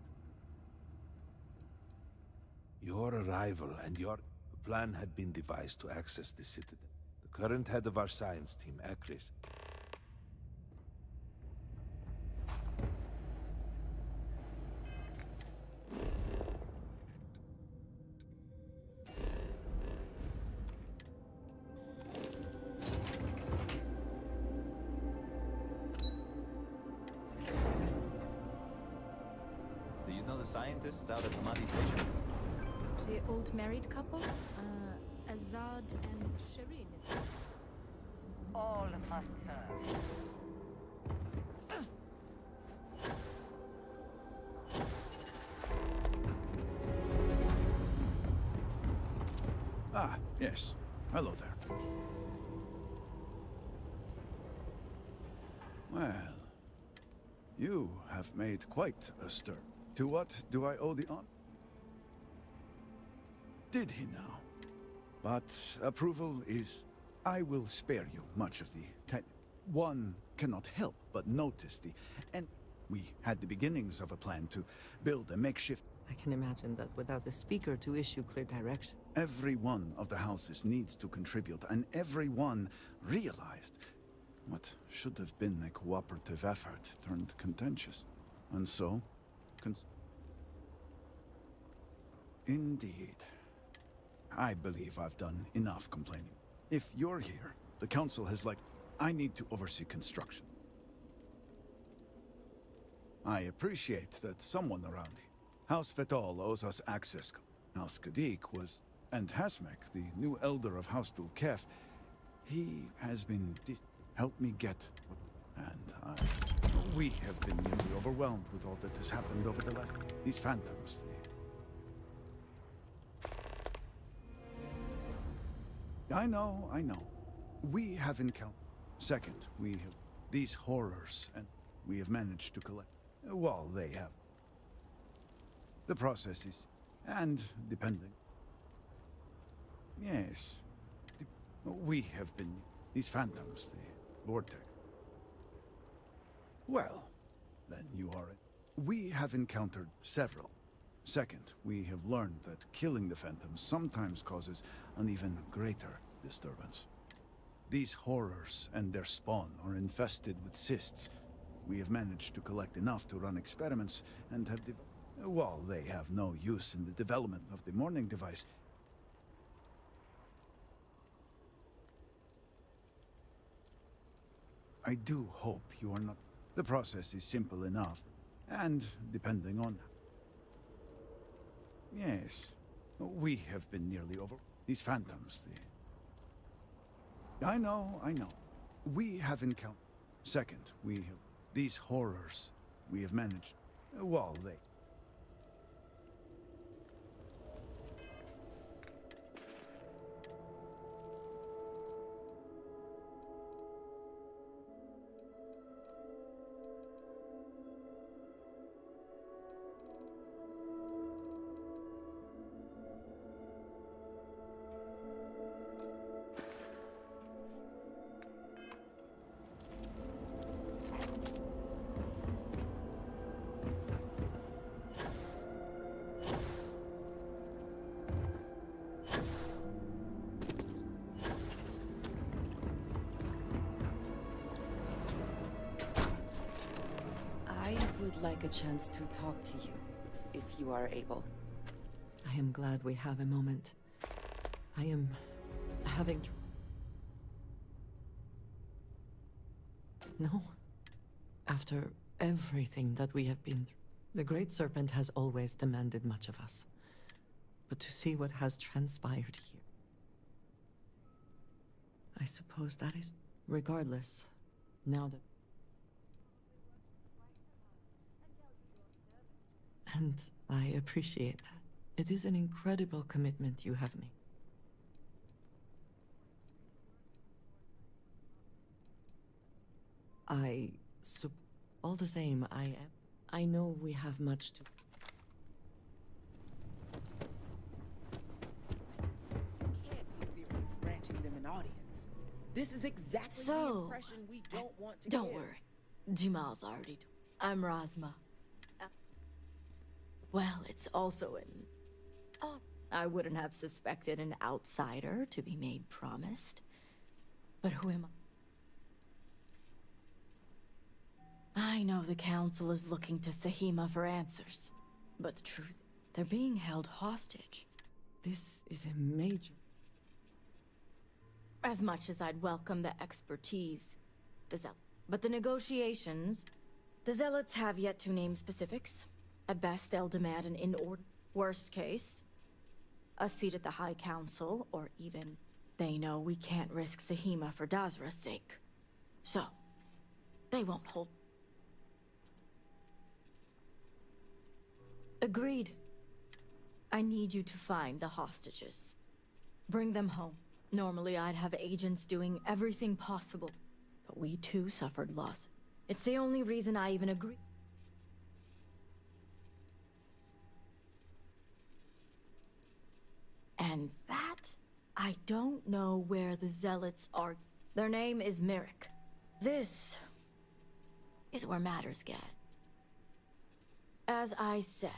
Your arrival and your plan had been devised to access the Citadel. The current head of our science team, Ekris. Do you know the scientists out at Hamadi Station? The old married couple? Azad and Shireen, is it? All must serve. Ah, yes. Hello there. Well, you have made quite a stir. To what do I owe the honor? Did he now? But approval is... I will spare you much of the... One cannot help but notice the... And we had the beginnings of a plan to build a makeshift... I can imagine that without the speaker to issue clear direction. Every one of the houses needs to contribute, and everyone realized what should have been a cooperative effort turned contentious. And so... Indeed. I believe I've done enough complaining. If you're here, the council has I need to oversee construction. I appreciate that someone around here. House Fetal owes us access. House Kadik was... And Hasmek, the new elder of House Dulkef, he has been... Help me get... And we have been nearly overwhelmed with all that has happened over the last... These phantoms, I know. We have encountered... Second, we have... These horrors, and we have managed to collect... Well, they have. The process is... And, depending... Yes. We have been... These phantoms, the vortex. Well, then you are it. We have encountered several. Second, we have learned that killing the phantoms sometimes causes an even greater disturbance. These horrors and their spawn are infested with cysts. We have managed to collect enough to run experiments and have Well, they have no use in the development of the morning device. I do hope you are not... The process is simple enough, and depending on... Yes, we have been nearly over... These phantoms, the... I know. We have encountered... Second, we have... These horrors, we have managed... Well, they... would like a chance to talk to you, if you are able. I am glad we have a moment. I am having... No. After everything that we have been through, the Great Serpent has always demanded much of us. But to see what has transpired here... I suppose that is... Regardless, now that... And I appreciate that. It is an incredible commitment you have made. All the same, I know we have much to... Can't be serious granting them an audience. This is exactly the impression we don't want to Don't give. worry. Jamal's already told. I'm Rosma. Well, it's also an... Oh, I wouldn't have suspected an outsider to be made promised. But who am I? I know the Council is looking to Sahima for answers. But the truth, they're being held hostage. This is a major... As much as I'd welcome the expertise, but the negotiations, the Zealots have yet to name specifics. At best, they'll demand an in-order. Worst case, a seat at the High Council, or even they know we can't risk Sahima for Dazra's sake. So, they won't hold. Agreed. I need you to find the hostages. Bring them home. Normally, I'd have agents doing everything possible, but we too suffered loss. It's the only reason I even agree. And that, I don't know where the Zealots are. Their name is Merrick. This is where matters get. As I said,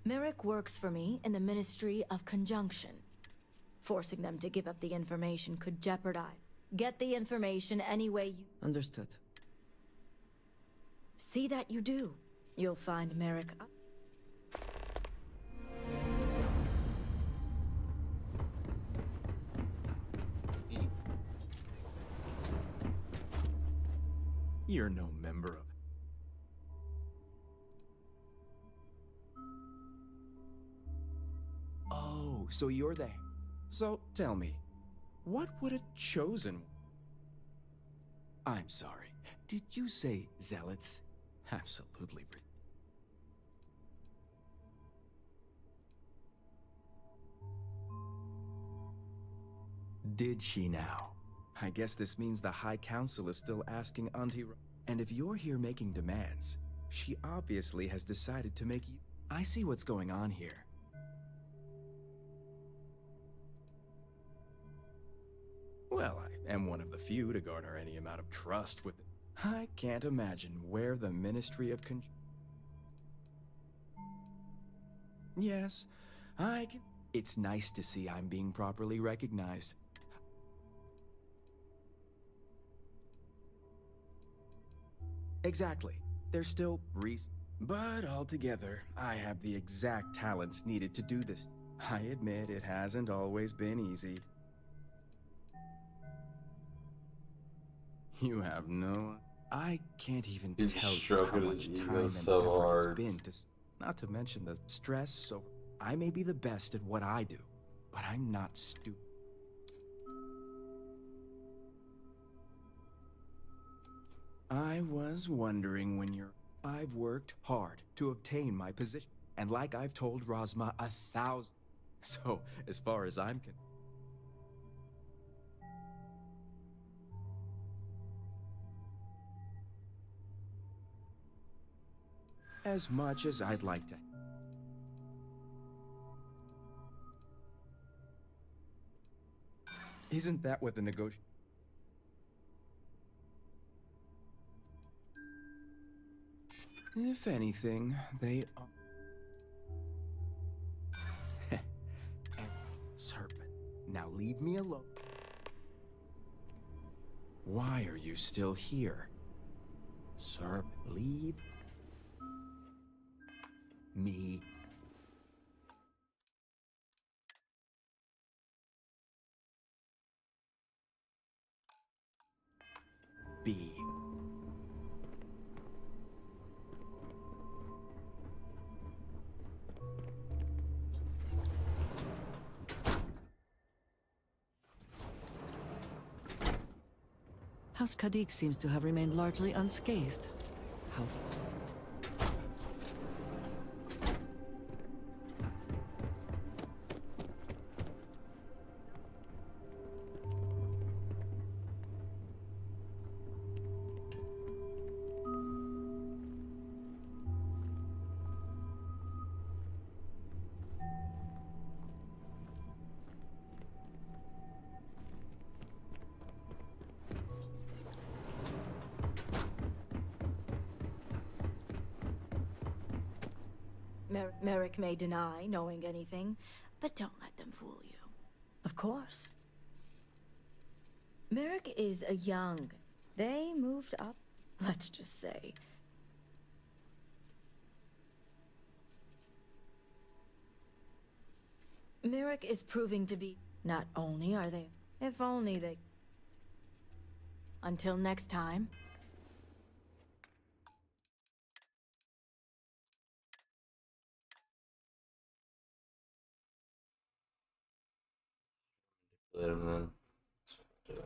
Merrick works for me in the Ministry of Conjunction. Forcing them to give up the information could jeopardize. Get the information any way you... Understood. See that you do. You'll find Merrick up. You're no member of... Oh, so you're the... So, tell me, what would a chosen... I'm sorry, did you say zealots? Absolutely. Did she now? I guess this means the High Council is still asking Auntie... And if you're here making demands, she obviously has decided to make you... I see what's going on here. Well, I am one of the few to garner any amount of trust with... I can't imagine where the Ministry of Yes, I can... It's nice to see I'm being properly recognized. Exactly. There's still But altogether, I have the exact talents needed to do this. I admit it hasn't always been easy. You have no... I can't even He's tell you how stroking much his time ego and so effort hard. it's been to... Not to mention the stress, so... I may be the best at what I do, but I'm not stupid. I was wondering when you're... I've worked hard to obtain my position, and like I've told Rosma 1,000... So, as far as I'm concerned... As much as I'd like to... Isn't that what the negotiation... If anything, they are... Serpent, now leave me alone. Why are you still here? Serpent, leave... Me. B. House Kadik seems to have remained largely unscathed. How... Merrick may deny knowing anything, but don't let them fool you. Of course. Merrick is a young. They moved up, let's just say. Merrick is proving to be. Not only are they. If only they. Until next time. Later, man. Yeah.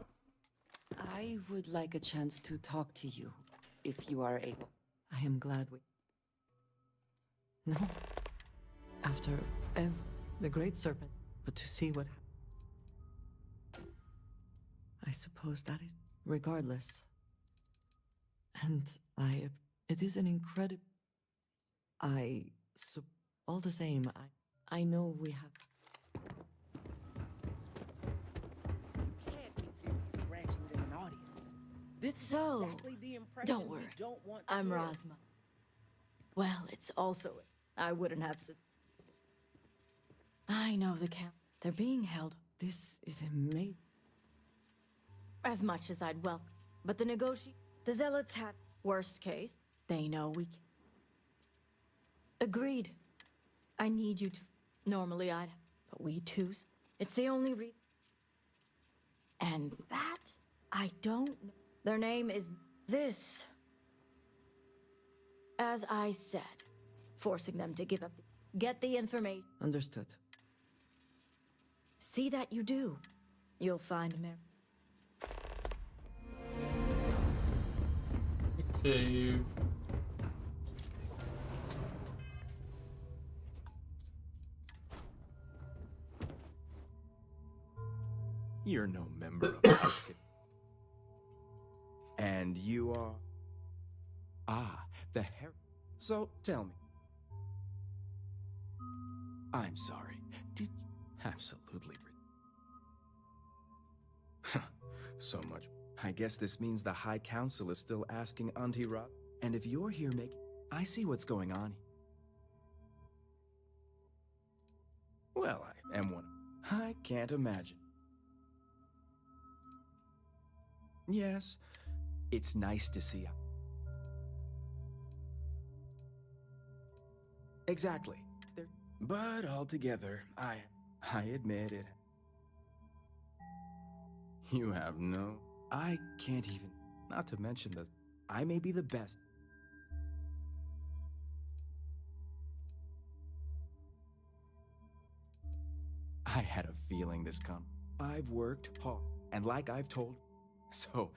I would like a chance to talk to you, if you are able. I am glad we... No. After the Great Serpent, but to see what... I suppose that is... Regardless. And it is an incredible... all the same, I know we have... Granting them an audience. This So, is exactly the impression don't worry. we don't want to I'm give. Rosma. Well, it's also... I wouldn't have... I know the camp. They're being held. This is amazing. As much as I'd welcome. But the Zealots have... Worst case, they know we can... Agreed. I need you to... Normally I'd... But we twos... It's the only reason... And that... I don't know. Their name is... This... As I said, forcing them to give up... Get the information. Understood. See that you do. You'll find Mary. Save. You're no member of the House. And you are... Ah, the her... So, tell me. I'm sorry. Did... Absolutely... So much. I guess this means the High Council is still asking Auntie Rod. And if you're here making... I see what's going on. Well, I am one. I can't imagine. Yes, it's nice to see. Exactly. But altogether, I admit it. You have no... I can't even... Not to mention that I may be the best. I had a feeling this I've worked hard, and like I've told... So...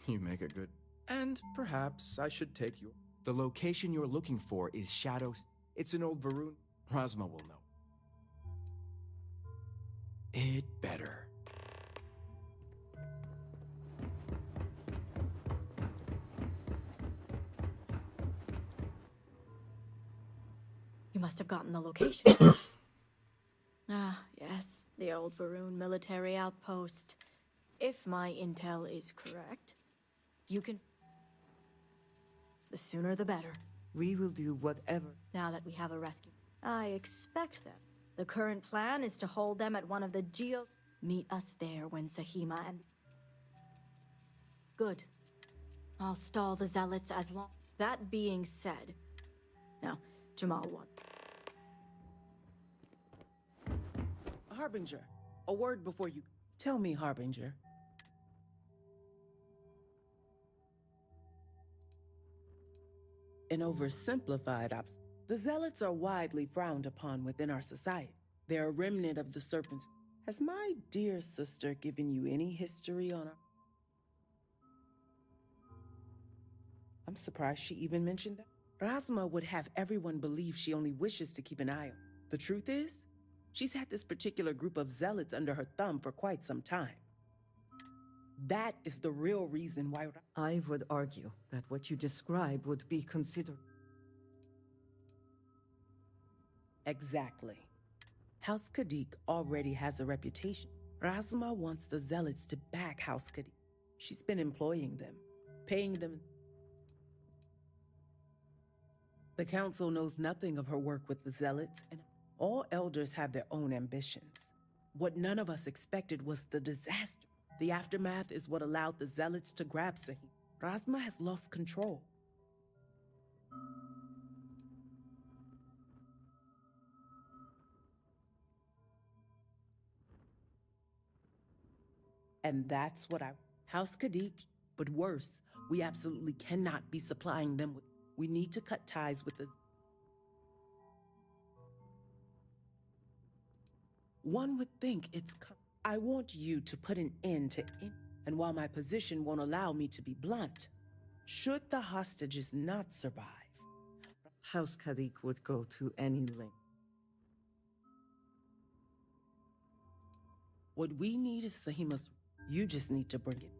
You make a good... And perhaps I should take your... The location you're looking for is Shadow... It's an old Varun. Rosma will know. It better. You must have gotten the location. Ah, yes, the old Varun military outpost. If my intel is correct, you can... The sooner the better. We will do whatever. Now that we have a rescue. I expect them. The current plan is to hold them at one of the Meet us there when Sahima and... Good. I'll stall the zealots as long. That being said, now, Jamal won. Harbinger, a word before you... Tell me, Harbinger. An oversimplified the Zealots are widely frowned upon within our society. They're a remnant of the Serpents. Has my dear sister given you any history on our... I'm surprised she even mentioned that. Rasma would have everyone believe she only wishes to keep an eye on. The truth is, she's had this particular group of zealots under her thumb for quite some time. That is the real reason why... I would argue that what you describe would be considered... Exactly. House Khadik already has a reputation. Rasma wants the zealots to back House Khadik. She's been employing them, paying them... The council knows nothing of her work with the zealots, and all elders have their own ambitions. What none of us expected was the disaster. The aftermath is what allowed the zealots to grab Sahim. Rasma has lost control. And that's what House Khadik, but worse, we absolutely cannot be supplying them with... We need to cut ties with the... One would think it's... I want you to put an end to it. And while my position won't allow me to be blunt, should the hostages not survive... House Khadik would go to any length. What we need is Sahima's... You just need to bring it.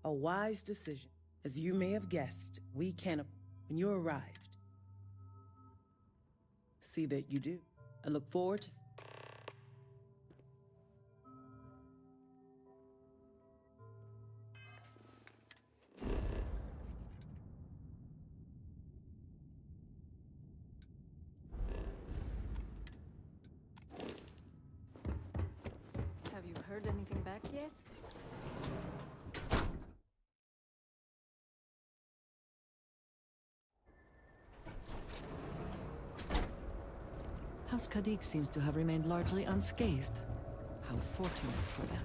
A wise decision. As you may have guessed, we can't... When you arrived. See that you do. I look forward to... Have you heard anything back yet? House Khadik seems to have remained largely unscathed. How fortunate for them.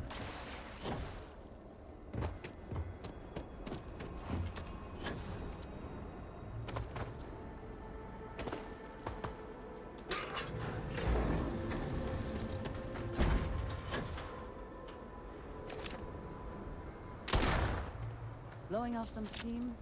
Blowing off some steam?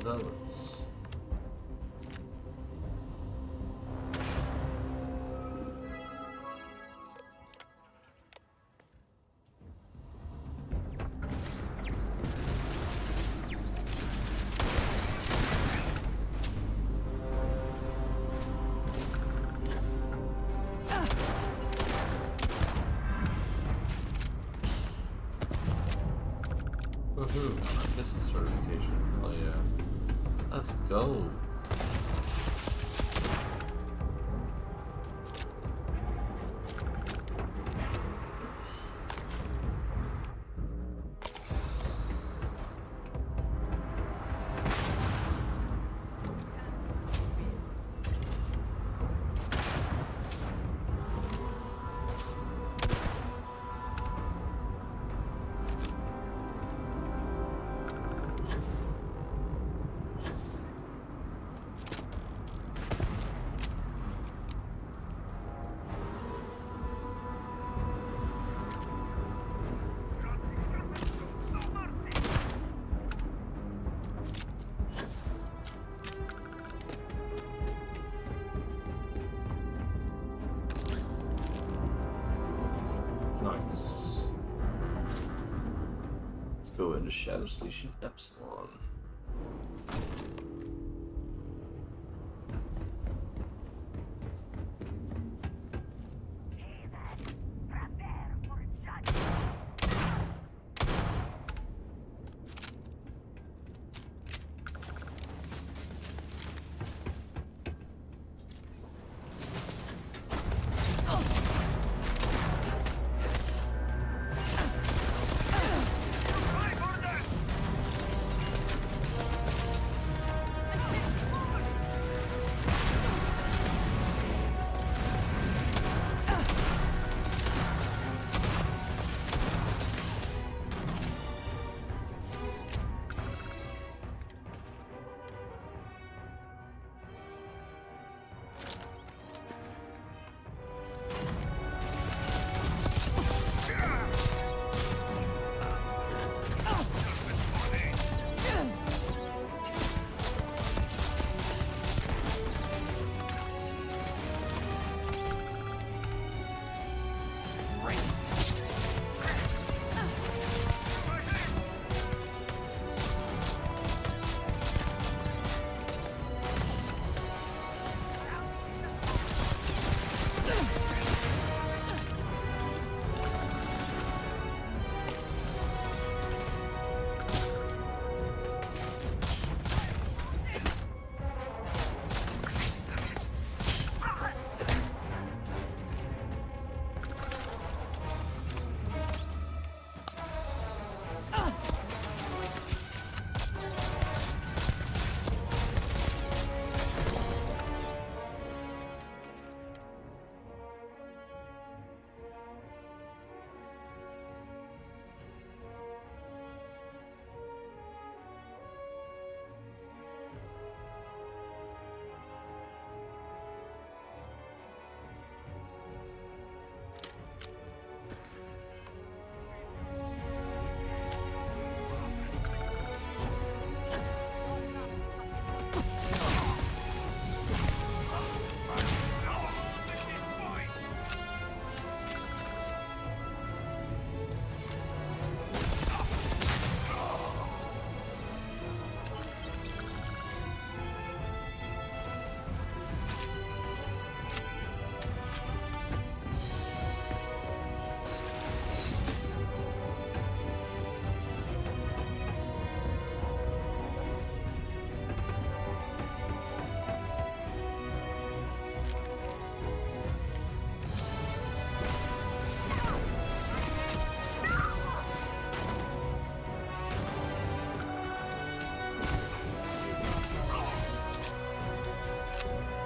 zealots. Woohoo, this is certification. Oh yeah. Let's go. Nice. Let's go into Shadow Station Epsilon.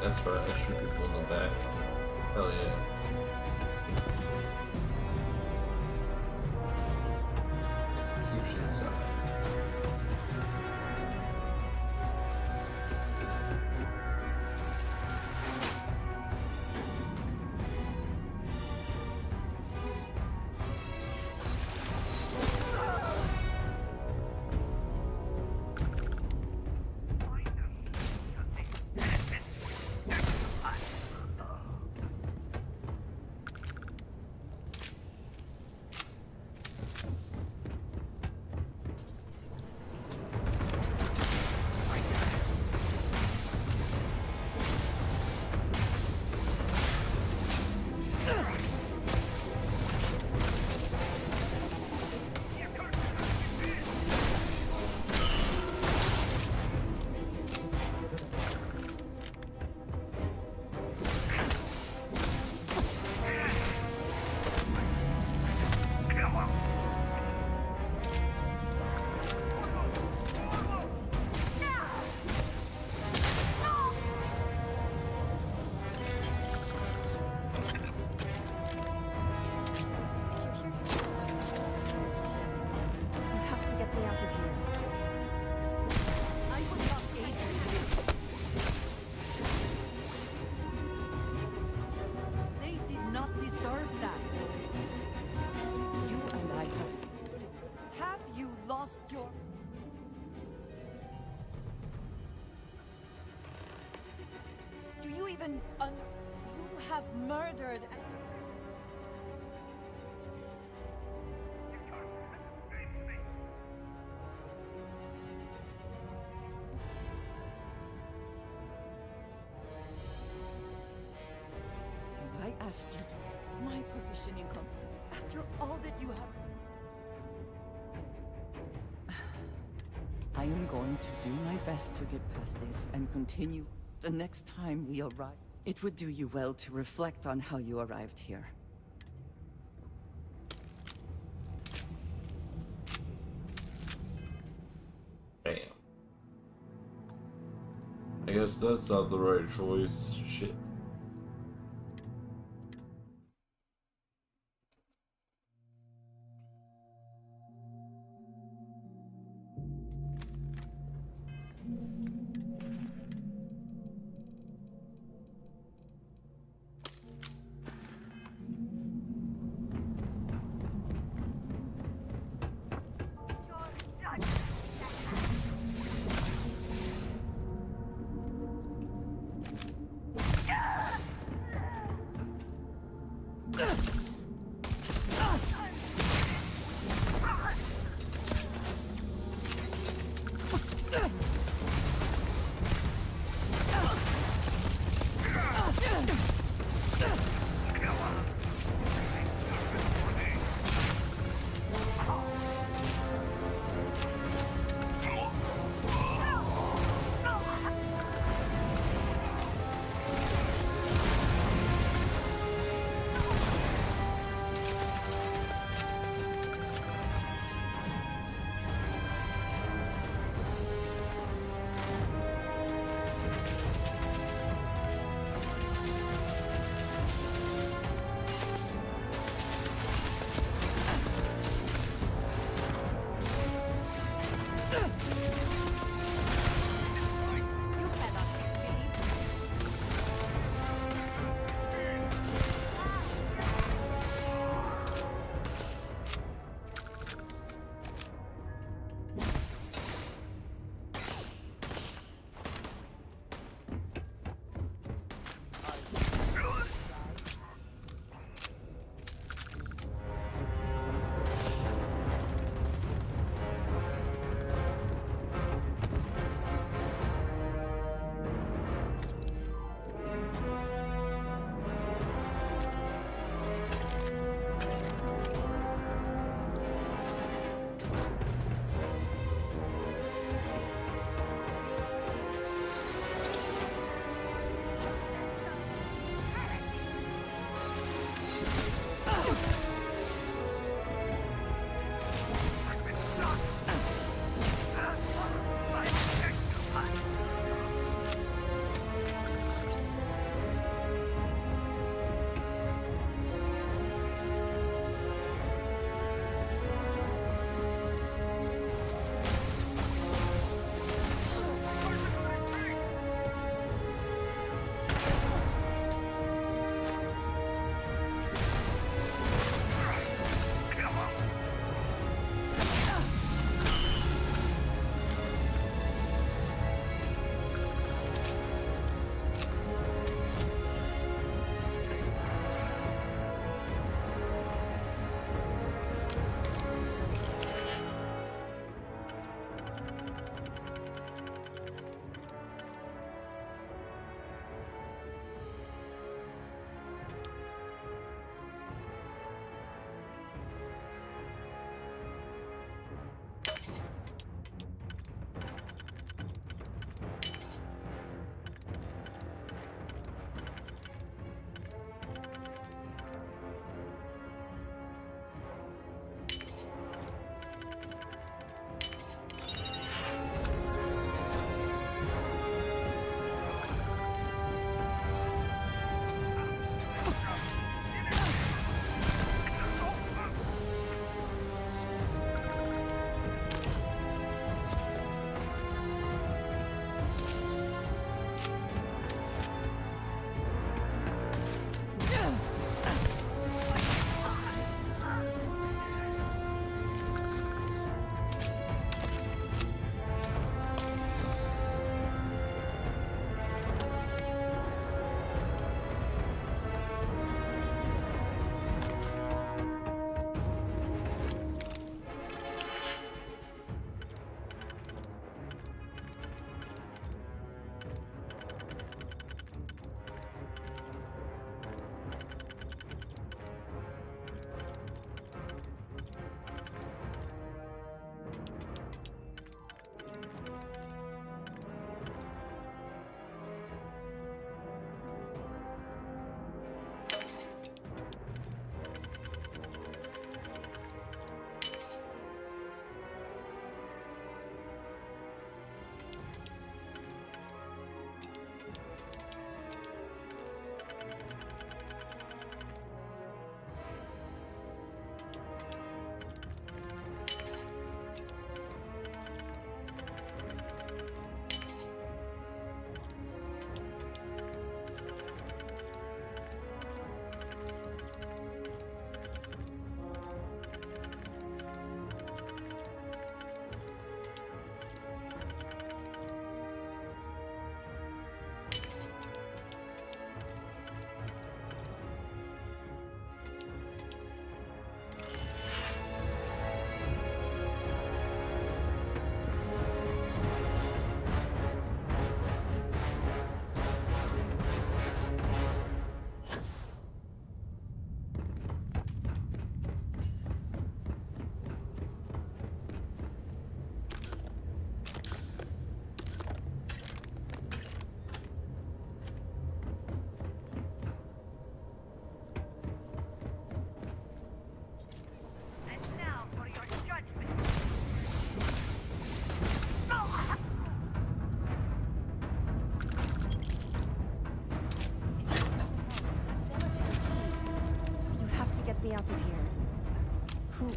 That's right, I shoot people in the back. Hell yeah. Execution style. even you have murdered. I asked you to my position in constant after all that you have. I am going to do my best to get past this and continue the next time we arrive. It would do you well to reflect on how you arrived here. Damn. I guess that's not the right choice. Shit. You have to get me out of here. Who?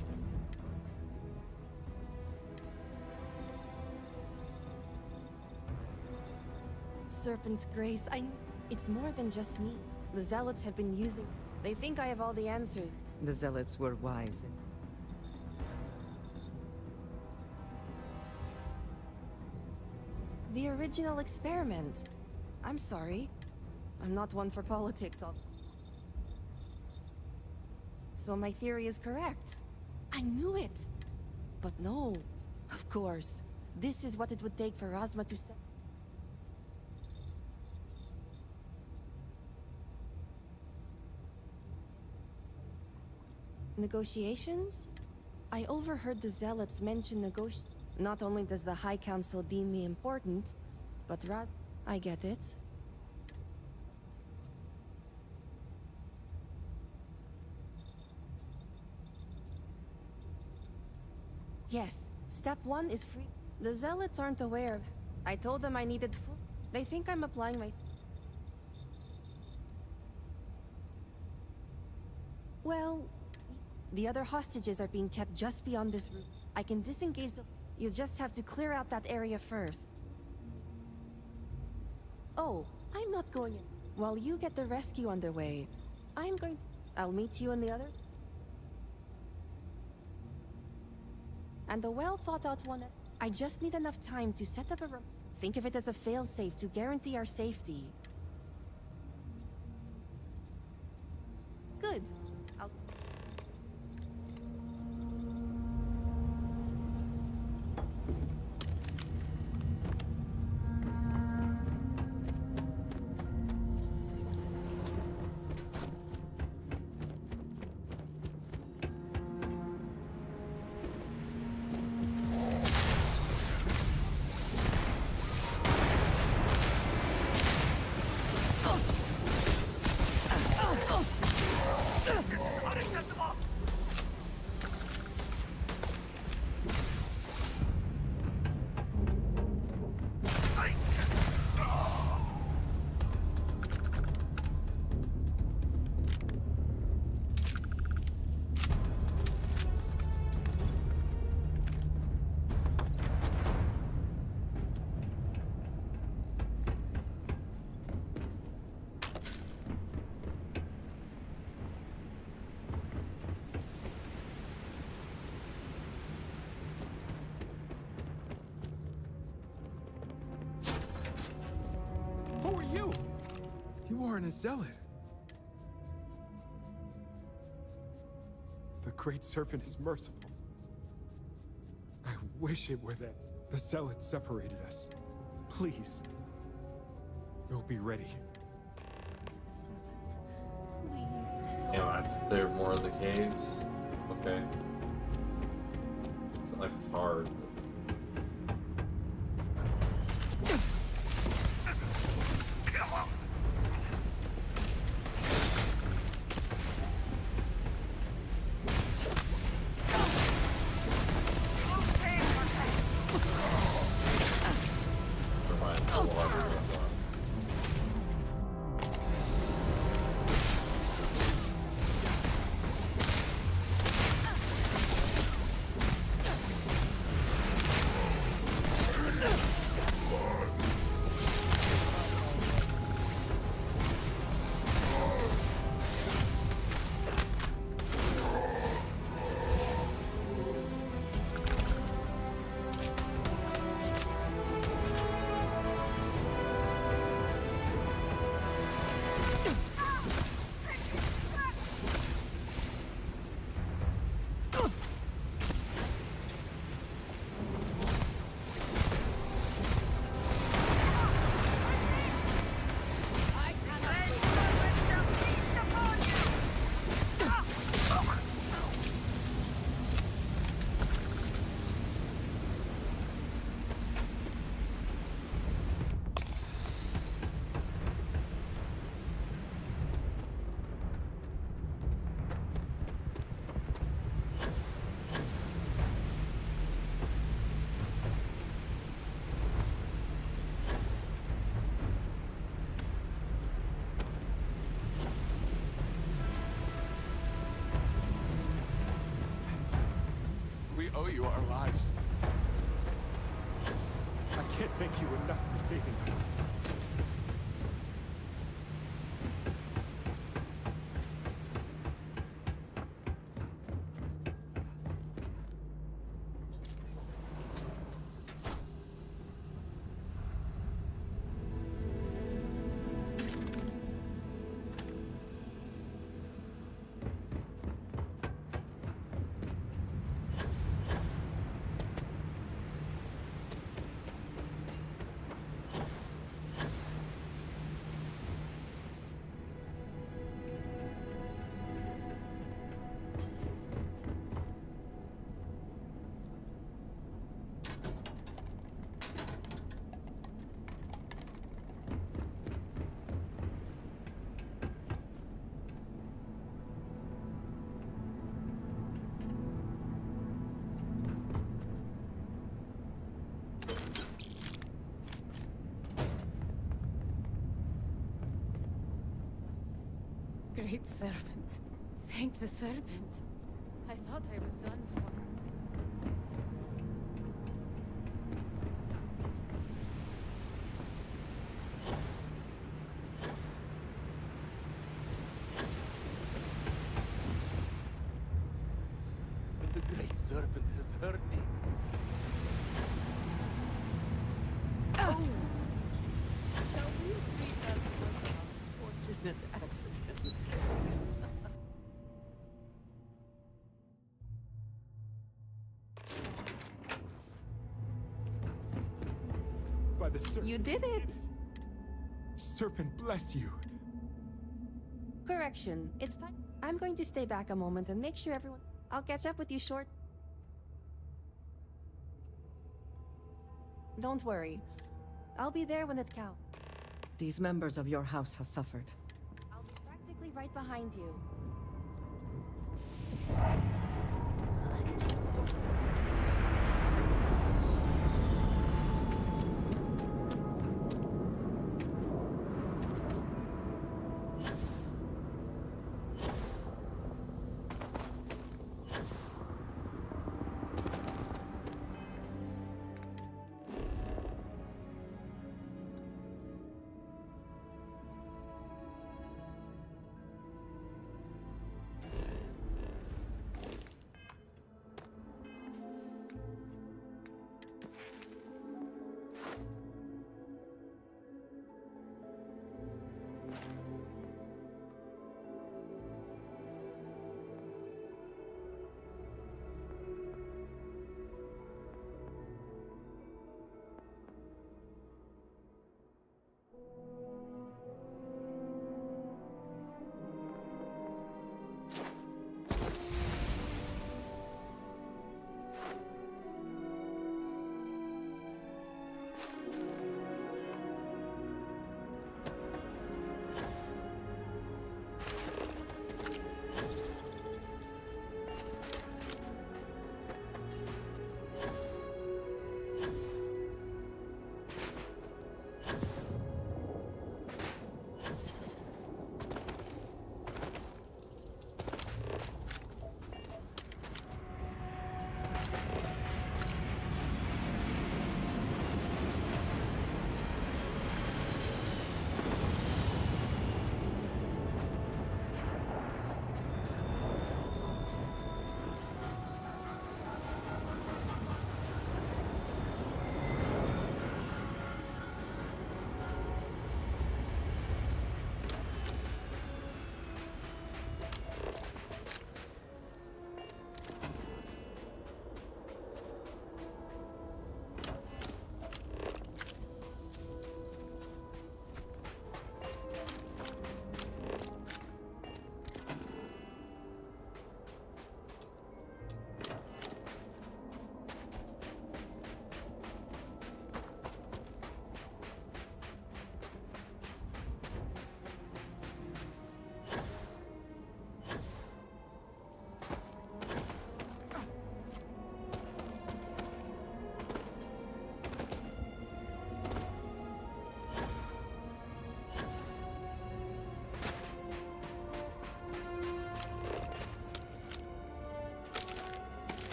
Serpent's Grace, It's more than just me. The Zealots have been using... They think I have all the answers. The Zealots were wise. The original experiment. I'm sorry. I'm not one for politics. So my theory is correct. I knew it! But no. Of course. This is what it would take for Razma to say. Negotiations? I overheard the Zealots mention Not only does the High Council deem me important, but I get it. Yes, step 1 is free. The Zealots aren't aware. I told them I needed food. They think I'm applying my... Well, the other hostages are being kept just beyond this route. I can disengage the... You just have to clear out that area first. Oh, I'm not going in. While you get the rescue underway, I'm going to... I'll meet you in the other... And a well-thought-out one... I just need enough time to set up a... Think of it as a fail-safe to guarantee our safety. Good. I'll... Who are you? You aren't a zealot. The Great Serpent is merciful. I wish it were that the zealots separated us. Please. We'll be ready. Yeah, I have to clear more of the caves. Okay. It's not like it's hard. We owe you our lives. I can't thank you enough for saving us. Great serpent. Thank the serpent. I thought I was done for. The great serpent has heard me. Oh! Shall we agree that was an unfortunate accident? By the serpent. You did it! Serpent bless you. Correction. It's time. I'm going to stay back a moment and make sure everyone. I'll catch up with you short. Don't worry. I'll be there when it counts. These members of your house have suffered. I'll be practically right behind you.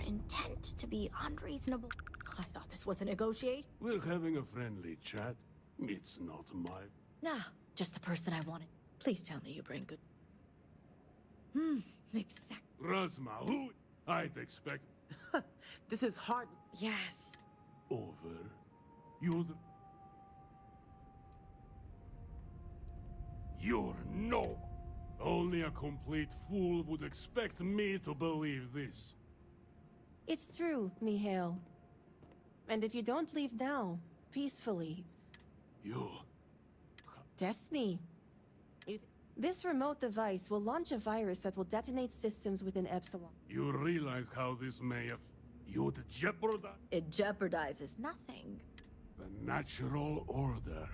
intent to be unreasonable. I thought this was a negotiate. We're having a friendly chat. It's not my... Nah, just the person I wanted. Please tell me you bring good... exact... Razma, who... I'd expect... This is hard. Yes. Over. You're the... You're no. Only a complete fool would expect me to believe this. It's true, Mihail. And if you don't leave now, peacefully, You... test me. This remote device will launch a virus that will detonate systems within Epsilon. You realize how this may have... You'd jeopardize... It jeopardizes nothing. The natural order.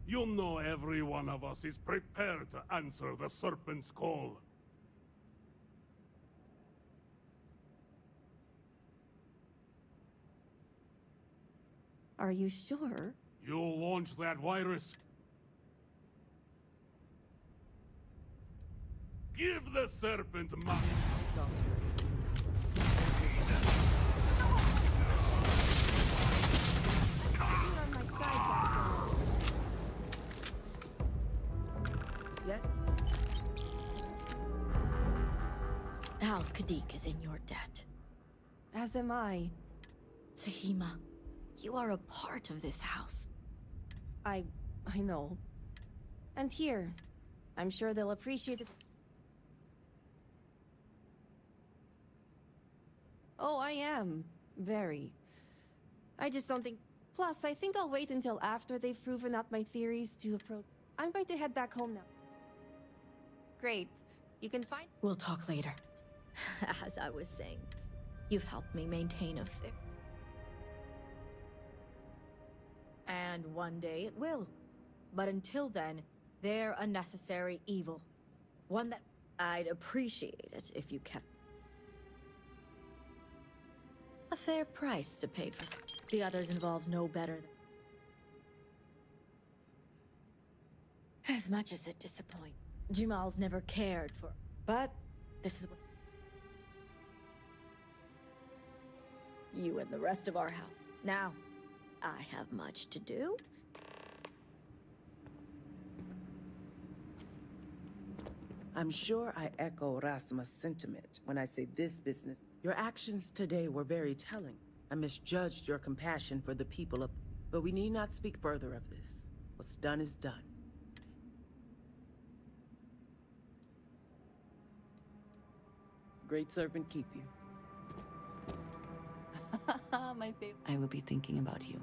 You know every one of us is prepared to answer the Serpent's call. Are you sure? You'll launch that virus. Give the Serpent my... On my side, Doctor. Yes? House Kadik is in your debt. As am I. Tahima, you are a part of this house. I know. And here, I'm sure they'll appreciate it. Oh, I am. Very. I just don't think... Plus, I think I'll wait until after they've proven out my theories to approach... I'm going to head back home now. Great. You can find... We'll talk later. As I was saying, you've helped me maintain a fair... And one day it will. But until then, they're a necessary evil. One that... I'd appreciate it if you kept... A fair price to pay for... The others involved no better than... As much as it disappoints. Jamal's never cared for... But this is what... You and the rest of our house. Now, I have much to do. I'm sure I echo Rasma's sentiment when I say this business. Your actions today were very telling. I misjudged your compassion for the people of... But we need not speak further of this. What's done is done. Great Serpent keep you. My favorite. I will be thinking about you.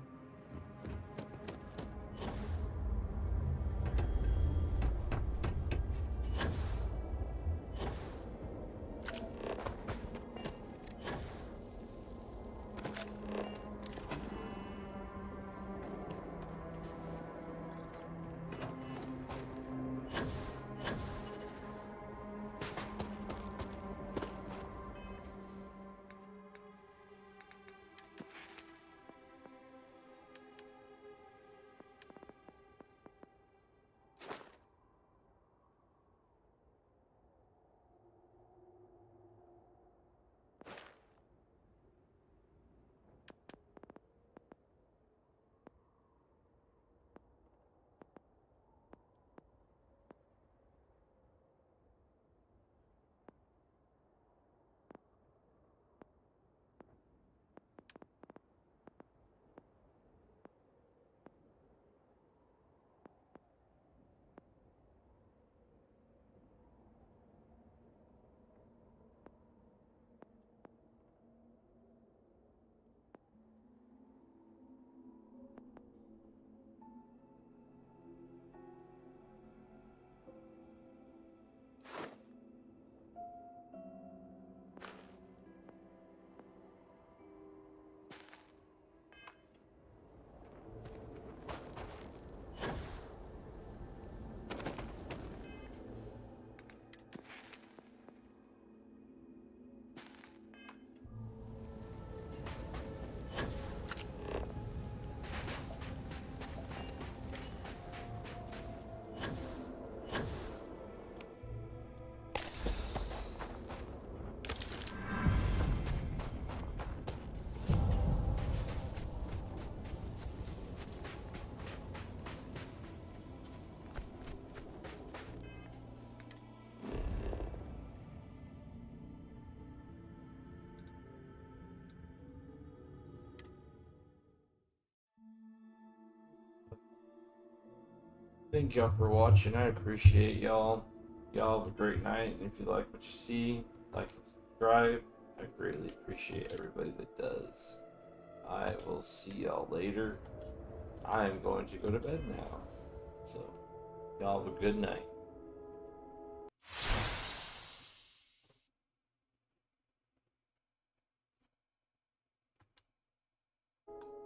Thank y'all for watching. I appreciate y'all. Y'all have a great night. And if you like what you see, like and subscribe. I greatly appreciate everybody that does. I will see y'all later. I am going to go to bed now. So, y'all have a good night.